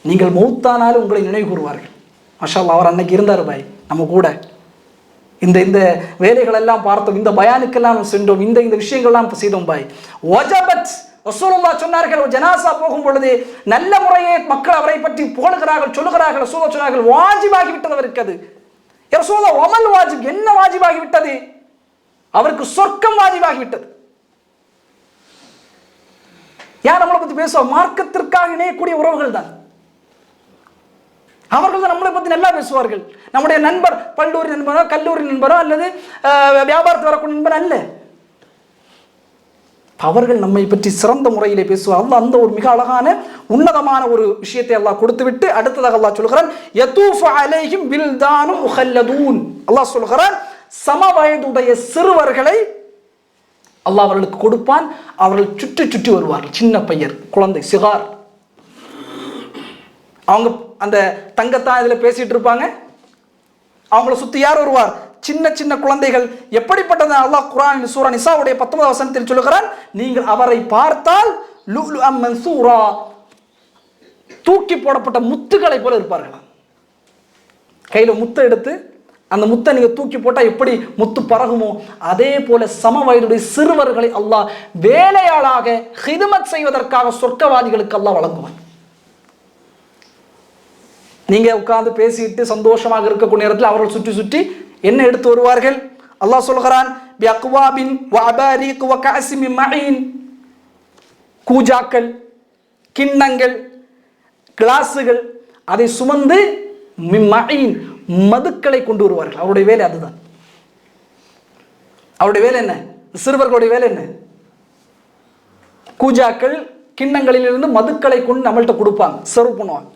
[SPEAKER 1] நீங்கள் மௌத்தானாலும் உங்களை நினைவு கூறுவார்கள். மாஷா அல்லாஹ், அவர் அன்னைக்கு இருந்தார் பாய் நம்ம கூட, இந்த வேலைகள் எல்லாம் பார்த்தோம், இந்த பயானுக்கெல்லாம் சென்றோம், இந்த விஷயங்கள்லாம் செய்தோம் பாய். வஜபத் ரசூலுல்லாஹ் சொன்னார்கள், ஜனாசா போகும் பொழுது நல்ல முறையே மக்கள் அவரை பற்றி புகழ்கிறார்கள், சொல்லுகிறார்கள். ரசூலுல்லாஹ் சொன்னார்கள், வாஜிபாகி விட்டது அவருக்கு. அது ரசூலுல்லாஹ் அமல் வாஜிப், என்ன வாஜிபாகி விட்டது? அவருக்கு சொர்க்கம் வாஜிபாகி விட்டது. யார் நம்மளை பத்தி பேசுவோம்? மார்க்கத்திற்காக இணையக்கூடிய உறவுகள் தான் அவர்கள் தான் நம்மளை பத்தி நல்லா பேசுவார்கள். நம்முடைய நண்பர் பல்லூரி நண்பரோ கல்லூரி நண்பரோ அல்லது வியாபாரத்தில் வரக்கூடிய நண்பர் அல்ல, அவர்கள் நம்மை பற்றி சிறந்த முறையிலே பேசுவார். அல்லாஹ் அந்த ஒரு மிக அழகான உன்னதமான ஒரு விஷயத்தை அல்லாஹ் கொடுத்துவிட்டு அடுத்ததாக அல்லாஹ் சொல்கிறான், யதூஃபு அலைஹிம் வில்தானும் முஹல்லதூன். அல்லாஹ் சொல்கிறான், சம வயதுடைய சிறுவர்களை அல்லாஹ் அவர்களுக்கு கொடுப்பான். அவர்கள் சுற்றி சுற்றி வருவார்கள். சின்ன பையர், குழந்தை, சிகார். அவங்க அந்த தங்கத்தான் இதில் பேசிட்டு இருப்பாங்க. அவங்கள சுற்றி யார் வருவார்? சின்ன சின்ன குழந்தைகள். எப்படிப்பட்டது? அல்லாஹ் குர்ஆன் சூரா நிசாவுடைய 19வது வசனத்தில் சொல்லுகிறான், நீங்கள் அவரை பார்த்தால் லுஅம் மன்சூரா, தூக்கி போடப்பட்ட முத்துக்களை போல இருப்பார்கள். கையில முத்தை எடுத்து அந்த முத்தை நீங்க தூக்கி போட்டா எப்படி முத்து பறகுமோ அதே போல சம வயதுடைய சிறுவர்களை அல்லாஹ் வேலையாளாக ஹிதுமத் செய்வதற்காக சொர்க்கவாதிகளுக்கு அல்லாஹ் வழங்குவான். நீங்க உட்கார்ந்து பேசிட்டு சந்தோஷமாக இருக்கக்கூடிய நேரத்தில் அவர்கள் சுற்றி சுற்றி என்ன எடுத்து வருவார்கள்? அல்லாஹ் சொல்கிறான், பிஅக்வாபின் வஅபாரிக் வகஅஸிம் மின் மஈன், கூஜாக்கள், கிண்ணங்கள், கிளாஸுகள், அதை சுமந்து மின் மஈன், மதுக்களை கொண்டு வருவார்கள். அவருடைய வேலை அதுதான். அவருடைய வேலை என்ன? சிறுவர்களுடைய வேலை என்ன? கூஜாக்கள், கிண்ணங்களிலிருந்து மதுக்களை கொண்டு நம்மள்கிட்ட கொடுப்பாங்க, சர்வ் பண்ணுவாங்க.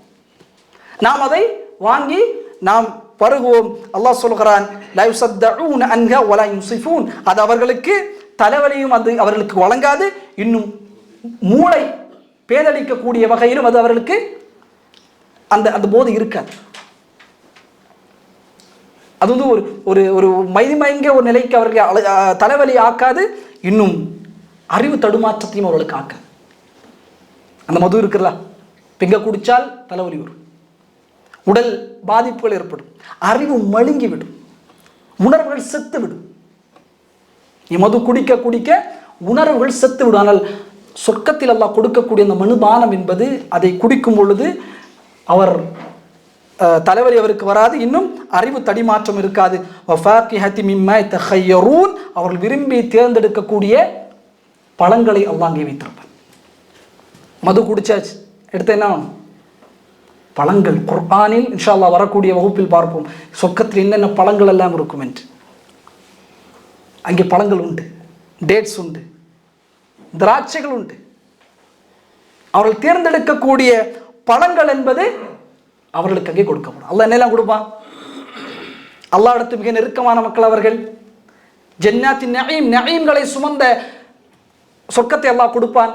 [SPEAKER 1] நாம் அதை வாங்கி நாம் பருகுவோம். அல்லாஹ் சொல்கிறான், லா யுஸத்தஊன அன்ஹா வலா யுன்ஸிஃபூன், அது அவர்களுக்கு தலைவலியும் அது அவர்களுக்கு வழங்காது, இன்னும் மூளை பேதளிக்கக்கூடிய வகையிலும் அது அவர்களுக்கு அந்த அந்த போது இருக்காது. அது வந்து ஒரு ஒரு மைதிமயங்க ஒரு நிலைக்கு அவர்கள் தலைவலி ஆக்காது, இன்னும் அறிவு தடுமாற்றத்தையும் அவர்களுக்கு ஆக்காது. அந்த மது இருக்குல்ல, பிங்க குடிச்சால் தலைவலி வரும், உடல் பாதிப்புகள் ஏற்படும், அறிவு மழுங்கிவிடும், உணர்வுகள் செத்துவிடும். மது குடிக்க குடிக்க உணர்வுகள் செத்துவிடும். ஆனால் சொர்க்கத்தில் அல்லாஹ் கொடுக்கக்கூடிய அந்த மனுபானம் என்பது, அதை குடிக்கும் பொழுது அவர் தலைவலி அவருக்கு வராது, இன்னும் அறிவு தடிமாற்றம் இருக்காது. அவர்கள் விரும்பி தேர்ந்தெடுக்கக்கூடிய பழங்களை அல்லாஹ் அங்கே வைத்திருப்பார். மது குடிச்சாச்சு, எடுத்து என்ன பழங்கள். குர்ஆனில் இன்ஷா அல்லாஹ் வரக்கூடிய வகுப்பில் பார்ப்போம் சொர்க்கத்தில் என்னென்ன பழங்கள் எல்லாம் இருக்கும் என்று. அங்கே பழங்கள் உண்டு, டேட்ஸ் உண்டு, திராட்சைகள் உண்டு. அவர்கள் தேர்ந்தெடுக்கக்கூடிய பழங்கள் என்பது அவர்களுக்கு அங்கே கொடுக்கப்படும். அல்லாஹ் என்னெல்லாம் கொடுப்பான்? அல்லாஹ் இடத்து மிக நெருக்கமான மக்கள் அவர்கள். ஜன்னாத்தின் நஈம், நஈம்களை சுமந்த சொர்க்கத்தை அல்லாஹ் கொடுப்பான்.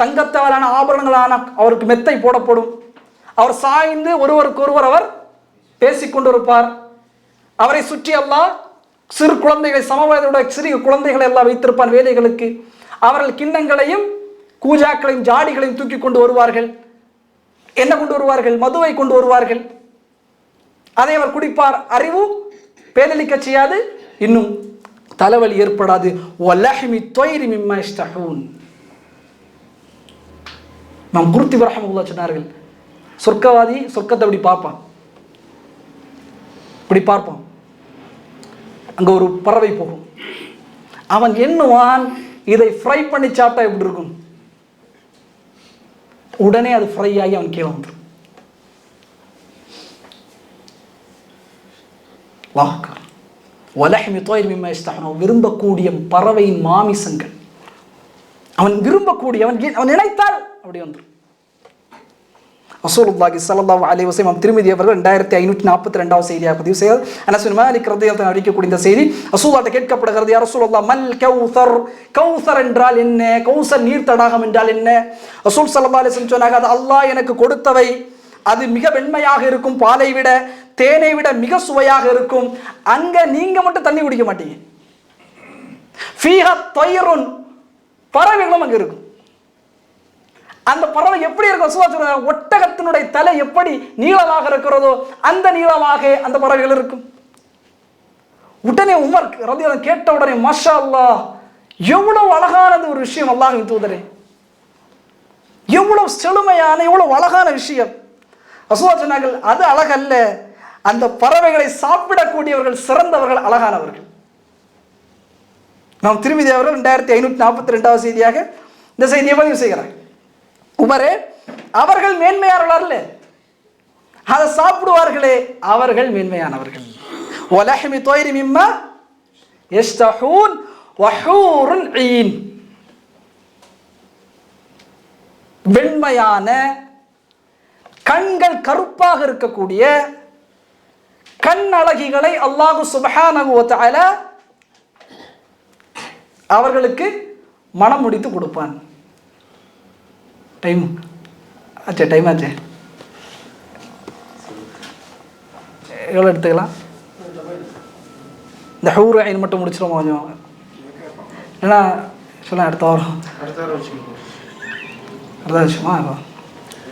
[SPEAKER 1] தங்கத்தாலான ஆபரணங்களான அவருக்கு மெத்தை போடப்படும். அவர் சாய்ந்து ஒருவருக்கொருவர் அவர் பேசிக்கொண்டிருப்பார். அவரை சுற்றி அல்லாஹ் சிறு குழந்தைகளை, சமவயதுடைய சிறிய குழந்தைகளை எல்லாம் வைத்திருப்பான் வேலைகளுக்கு. அவர்கள் கிண்ணங்களையும் கூஜாக்களையும் ஜாடிகளையும் தூக்கி கொண்டு வருவார்கள். என்ன கொண்டு வருவார்கள்? மதுவை கொண்டு வருவார்கள். அதை அவர் குடிப்பார். அறிவு பேதலிக்க செய்யாது, இன்னும் தலைவலி ஏற்படாது. நாம் குர்த்தி ரஹ்மத்துல்லாஹி சொன்னார்கள், சொர்க்கவாதி சொர்க்கத்தை இப்படி பார்ப்பான், இப்படி பார்ப்பான். அங்க ஒரு பறவை போகும். அவன் எண்ணுவான், இதை ஃப்ரை பண்ணி சாப்பிட்டா எப்படி இருக்கும். உடனே அது ஃப்ரை ஆகி அவன் கீழே வந்துடும். விரும்பக்கூடிய பறவையின் மாமிசங்கள் அவன் விரும்பக்கூடிய, அவன் நினைத்தால் அப்படி வந்துடும். ரசூலுல்லாஹி ஸல்லல்லாஹு அலைஹி வஸல்லம் திருமிதி அவர்கள் 2542வது செய்தியாக பதிவு செய்தார். அனஸ் பின் மாலிக் ரலியல்லாஹு அன்ஹு அறிவிக்கக்கூடிய இந்த செய்தி, ரசூலுல்லாஹ்ட்ட கேட்கப்படுகிறது, யா ரசூலுல்லாஹ் மல் கௌசர், கௌசர் என்றால் என்ன? கௌசர் நீர் தடாகம் என்றால் என்ன? ரசூல் ஸல்லல்லாஹு அலைஹி வஸல்லம் சொன்னாங்க, அது அல்லாஹ் எனக்கு கொடுத்தவை, அது மிக வெண்மையாக இருக்கும், பாலை விட தேனை விட மிக சுவையாக இருக்கும். அங்க நீங்க மட்டும் தண்ணி குடிக்க மாட்டீங்க. ஃபீஹா தைருன், பறவைகளும் அங்க இருக்கும். அந்த பறவை எப்படி இருக்கும்? ஒட்டகத்தினுடைய தலை எப்படி நீளமாக இருக்கிறதோ அந்த நீளமாக அந்த பறவைகள் இருக்கும். உடனே உமர் ரலியல்லாஹு கேட்ட உடனே, மாஷா அல்லாஹ், எவ்வளவு அழகானது ஒரு விஷயம் அல்லாஹ்வின் தூதரே, எவ்வளவு செழுமையான எவ்வளவு அழகான விஷயம். ரசூலுல்லாஹ் சொன்னார்கள், அது அழகல்ல, அந்த பறவைகளை சாப்பிடக்கூடியவர்கள் சிறந்தவர்கள், அழகானவர்கள். நாம் திருமிதி அவர்கள் 2542வது செய்தியாக இந்த செய்தியை பதிவு செய்கிறார். உமரே, அவர்கள் மேன்மையானவர்கள் அல்ல, அதை சாப்பிடுவார்களே அவர்கள் மேன்மையானவர்கள். வலஹ்மி தைரி மிம்மா யஸ்தஹூன் வஹூருன் ஈன், வெண்மையான கண்கள் கருப்பாக இருக்கக்கூடிய கண் அழகிகளை அல்லாஹ் சுப்ஹானஹு வ தஆலா அவர்களுக்கு மனம் முடித்து கொடுப்பான். டைம் ஆச்சே, டைம் ஆச்சே, எவ்வளோ எடுத்துக்கலாம்? இந்த ஹூர் ஐன் மட்டும் முடிச்சிருவோம் கொஞ்சம், ஏன்னா சொல்ல அடுத்த வாரம் அடுத்த விஷயமா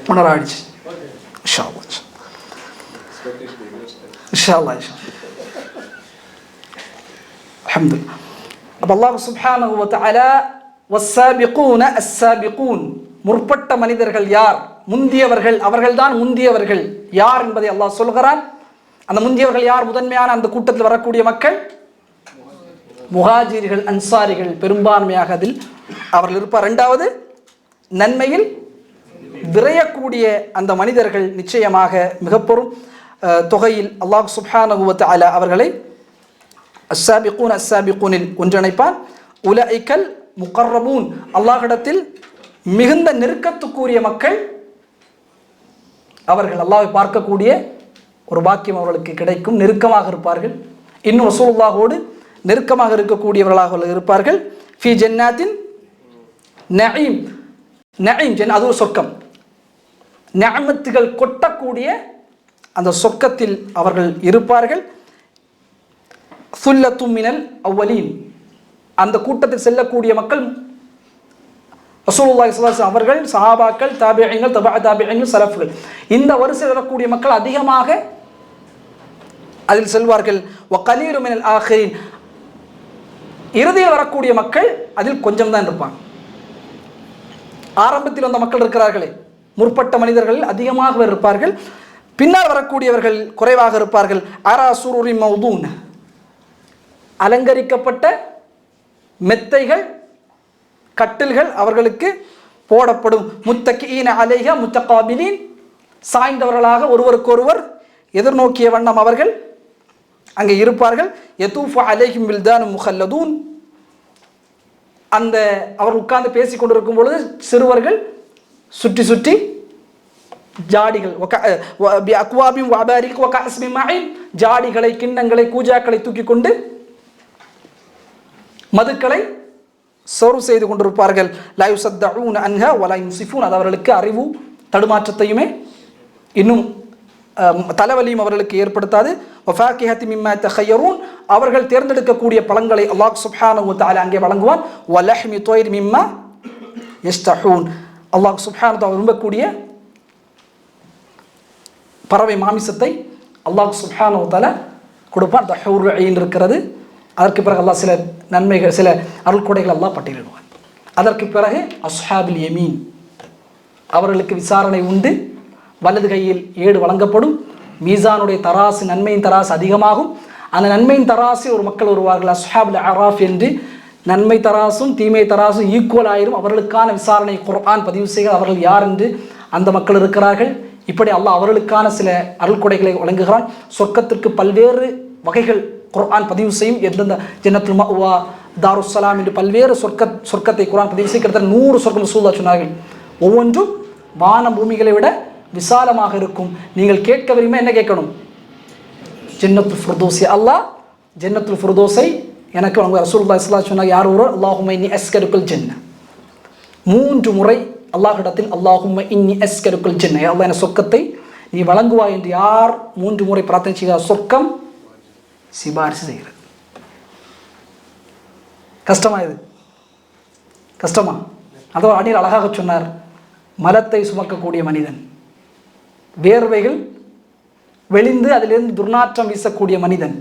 [SPEAKER 1] ஒன்றரை ஆயிடுச்சு. இன்ஷா அல்லாஹ் இன்ஷா அல்லாஹ் அல்ஹம்துலில்லாஹ். அப்போ அல்லாஹ் சுப்ஹானஹு வ தஆலா வஸ்ஸாபிகூன அஸ்ஸாபிகூன், முற்பட்ட மனிதர்கள் யார், முந்தியவர்கள், அவர்கள்தான் முந்தியவர்கள் யார் என்பதை அல்லாஹ் சொல்கிறான். அந்த முந்தியவர்கள் யார்? முதன்மையான அந்த கூட்டத்தில் வரக்கூடிய மக்கள் முஹாஜிர்கள், அன்சாரிகள் பெரும்பான்மையாக அதில் அவர்கள் இருப்பார். இரண்டாவது, நன்மையில் விரையக்கூடிய அந்த மனிதர்கள் நிச்சயமாக மிகப்பெரும் தொகையில் அல்லாஹ் சுப்ஹானஹு வ தஆலா அவர்களை அஸ்ஸாபிகூன் அஸ்ஸாபிகூனில் ஒன்றிணைப்பான். உலைக்கல் முகர்ரபூன், அல்லாஹ்விடத்தில் மிகுந்த நெருக்கத்துக்குரிய மக்கள் அவர்கள். அல்லாஹ்வை பார்க்கக்கூடிய ஒரு பாக்கியம் அவர்களுக்கு கிடைக்கும், நெருக்கமாக இருப்பார்கள். இன்னும் ரசூலுல்லாஹோடு நெருக்கமாக இருக்கக்கூடியவர்களாக இருப்பார்கள். ஃபி ஜன்னாத்தின் நஈம், நஈம் அது ஒரு சொர்க்கம், நிஅமத்துகள் கொட்டக்கூடிய அந்த சொர்க்கத்தில் அவர்கள் இருப்பார்கள். சுல்லத்தும் மினல் அவ்வலீன், அந்த கூட்டத்தில் செல்லக்கூடிய மக்கள் ரசூலுல்லாஹி ஸல்லல்லாஹு அலைஹி வஸல்லம் அவர்கள், சஹாபாக்கள், தாபிஈன்கள், தபஅ தாபிஈன்கள், சலஃப்கள், இந்த வரிசையில் வரக்கூடிய மக்கள் அதிகமாக அதில் செல்வார்கள். வகலீலு மினல் ஆகிரீன், இறுதியில் வரக்கூடிய மக்கள் அதில் கொஞ்சம் தான் இருப்பாங்க. ஆரம்பத்தில் வந்த மக்கள் இருக்கிறார்களே, முற்பட்ட மனிதர்கள் அதிகமாக இருப்பார்கள், பின்னால் வரக்கூடியவர்கள் குறைவாக இருப்பார்கள். அரா சுரூரி மௌதூன், அலங்கரிக்கப்பட்ட மெத்தைகள், கட்டில்கள் அவர்களுக்கு போடப்படும். முத்தகீன அலைஹா முத்தகாபிலீன், சாய்ந்தவர்களாக ஒருவருக்கொருவர் எதிர்நோக்கிய வண்ணம் அவர்கள் அங்கே இருப்பார்கள். யதூஃபு அலைஹிம் வில்தானும் முஹல்லதூன், அந்த அவர் உட்கார்ந்து பேசிக் கொண்டிருக்கும் பொழுது சிறுவர்கள் சுற்றி சுற்றி ஜாடிகள், அக்வாபின் வபாரிக் வகஸ்மி மஈன், ஜாடிகளை, கிண்ணங்களை, கூஜாக்களை தூக்கி கொண்டு மதுக்களை சர்வ் செய்து கொண்டிருப்பார்கள். லா யுஸத்தஊன அன்ஹா வலா யுன்சிஃபூன், அது அவர்களுக்கு அறிவு தடுமாற்றத்தையுமே இன்னும் தலைவலியும் அவர்களுக்கு ஏற்படுத்தாது. வஃபாகிஹத்தி மிம்மா தஹய்யரூன், அவர்கள் தேர்ந்தெடுக்கக்கூடிய பழங்களை அல்லாஹ் சுப்ஹானஹு வ தஆலா அங்கே வழங்குவான். வலஹ்மி தொய்ர் மிம்மா யஸ்தஹூன், அல்லாஹ் சுப்ஹானஹு வ தஆலா விரும்பக்கூடிய பறவை மாமிசத்தை அல்லாஹ் சுப்ஹானஹு வ தஆலா கொடுப்பான். அந்த ஹூர் ஐன் இருக்கிறது. அதற்கு பிறகு அல்லாஹ் சில நன்மைகள், சில அருள்கொடைகள் அல்லாஹ் பட்டியலிடுவான். அதற்கு பிறகு அஸ்ஹாபுல் யமீன், அவர்களுக்கு விசாரணை உண்டு. வலது கையில் ஏடு வழங்கப்படும். மீசானுடைய தராசு, நன்மையின் தராசு அதிகமாகும். அந்த நன்மையின் தராசு ஒரு மக்கள் வருவார்கள் அஸ்ஹாபுல் அராஃப் என்று. நன்மை தராசும் தீமை தராசும் ஈக்குவல் ஆயிரும். அவர்களுக்கான விசாரணை குர்ஆன் பதிவு செய்ய அவர்கள் யார் என்று அந்த மக்கள் இருக்கிறார்கள். இப்படி அல்லாஹ் அவர்களுக்கான சில அருள்கொடைகளை வழங்குகிறான். சொர்க்கத்திற்கு பல்வேறு வகைகள் குர்ஆன் பதிவு செய்யும். எந்தெந்த ஜன்னத்துல் மஅவா, தாருஸ்ஸலாம் என்று பல்வேறு சொர்க்கத்தை குர்ஆன் பதிவு செய்ய கிட்டத்தட்ட 100 சொர்க்கம் ரசூலுல்லாஹ் சொன்னார்கள். ஒவ்வொன்றும் வான பூமிகளை விட விசாலமாக இருக்கும். நீங்கள் கேட்க விரும்ப என்ன கேட்கணும்? ஜன்னத்துல் ஃபிர்தௌஸ். அல்லாஹ் ஜன்னத்துல் ஃபிர்தௌஸை எனக்கு வழங்குவார். ரசூலுல்லாஹி ஸல்லல்லாஹு அலைஹி வஸல்லம் சொன்னாங்க, யார் ஒரு அல்லாஹும்ம இன்னி அஸ்கருக்குல் ஜன்ன, 3 முறை அல்லாஹ்விடத்தில் அல்லாஹும்ம இன்னி அஸ்கருக்குல் ஜன்ன, யா அல்லாஹ் என சொர்க்கத்தை நீ வழங்குவாய் என்று யார் 3 முறை பிரார்த்தனை செய்கிறார், சொர்க்கம் சிபாரிசு செய்கிறது. கஷ்டமா? இது கஷ்டமா? அதோ அணில் அழகாக சொன்னார், மலத்தை சுமக்கக்கூடிய மனிதன், வேர்வைகள் வெளிந்து அதிலிருந்து துர்நாற்றம் வீசக்கூடிய மனிதன்,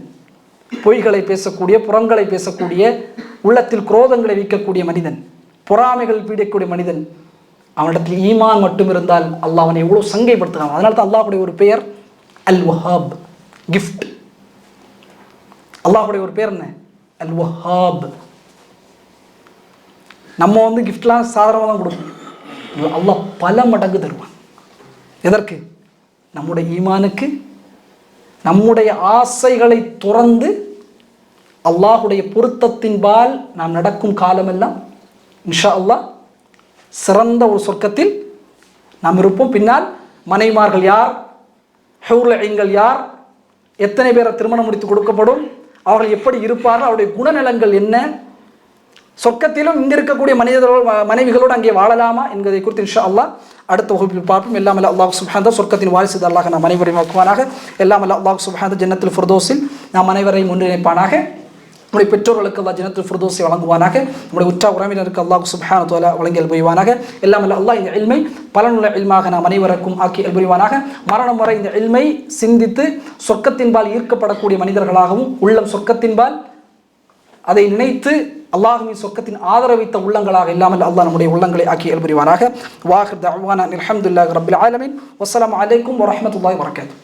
[SPEAKER 1] பொய்களை பேசக்கூடிய, புறங்களை பேசக்கூடிய, உள்ளத்தில் குரோதங்களை வீக்கக்கூடிய மனிதன், பொறாமைகள் பீடக்கூடிய மனிதன், அவனிடத்தில் ஈமான் மட்டும் இருந்தால் அல்லாஹ் அவனை எவ்வளோ சங்கைப்படுத்துகிறான். அதனால தான் அல்லாஹுடைய ஒரு பெயர் அல் வஹாப், கிஃப்ட். அல்லாஹுடைய ஒரு பேர் என்ன? அல் வஹாப். நம்ம கிஃப்ட்லாம் சாதாரணமாக தான் கொடுப்போம். அல்லாஹ் பல மடங்கு தருவான். எதற்கு? நம்முடைய ஈமானுக்கு, நம்முடைய ஆசைகளை துறந்து அல்லாஹுடைய பொருத்தத்தின்பால் நாம் நடக்கும் காலமெல்லாம் இன்ஷா அல்லாஹ் சிறந்த ஒரு சொர்க்கத்தில் நாம் இருப்போம். பின்னால் மனைவிமார்கள் யார், ஹூர்ல் ஐன்கள் யார், எத்தனை பேரை திருமணம் முடித்து கொடுக்கப்படும், அவர்கள் எப்படி இருப்பார்கள், அவருடைய குணநலங்கள் என்ன, சொர்க்கத்திலும் இங்கே இருக்கக்கூடிய மனைவிகளோடு அங்கே வாழலாமா என்பதை குறித்து இன்ஷா அல்லாஹ் அடுத்த வகுப்பில் பார்ப்போம். எல்லாம் அல்ல அல்லாஹ் சுப்ஹானஹு சொர்க்கத்தின் வாரிசு அல்லாஹ் நாம் அனைவரையும் ஆக்குவானாக. எல்லாம் அல்ல அல்லாஹ் சுப்ஹானஹு ஜன்னத்துல் ஃபிர்தௌஸில் நாம் அனைவரையும் ஒன்றிணைப்பானாக. நம்முடைய பெற்றோர்களுக்கு அல்லாஹ் ஜன்னத்துல் ஃபிர்தௌஸை வழங்குவானாக. நம்முடைய உற்ற உறவினருக்கு அல்லாஹ் சுப்ஹானஹு வ தஆலா வழங்கல் புரிவானாக. எல்லாம் அல்ல அல்லாஹ் இந்த இல்மை பலனுள்ள இல்மாக நாம் அனைவருக்கும் ஆக்கி புரிவானாக. மரணம் வரை இந்த இல்மை சிந்தித்து சொர்க்கத்தின்பால் ஈர்க்கப்படக்கூடிய மனிதர்களாகவும், உள்ளம் சொர்க்கத்தின்பால் அதை நினைத்து அல்லாஹ்வின் சொர்க்கத்தின் ஆதரவித்த உள்ளங்களாக இல்லாமல் அல்லாஹ் நம்முடைய உள்ளங்களை ஆக்கி புரிவானாக. வாஹிர் தஅவானா அல்ஹம்துலில்லாஹி ரப்பில் ஆலமீன். வஸ்ஸலாமு அலைக்கும் வரஹ்மத்துல்லாஹி வபரகாத்துஹு.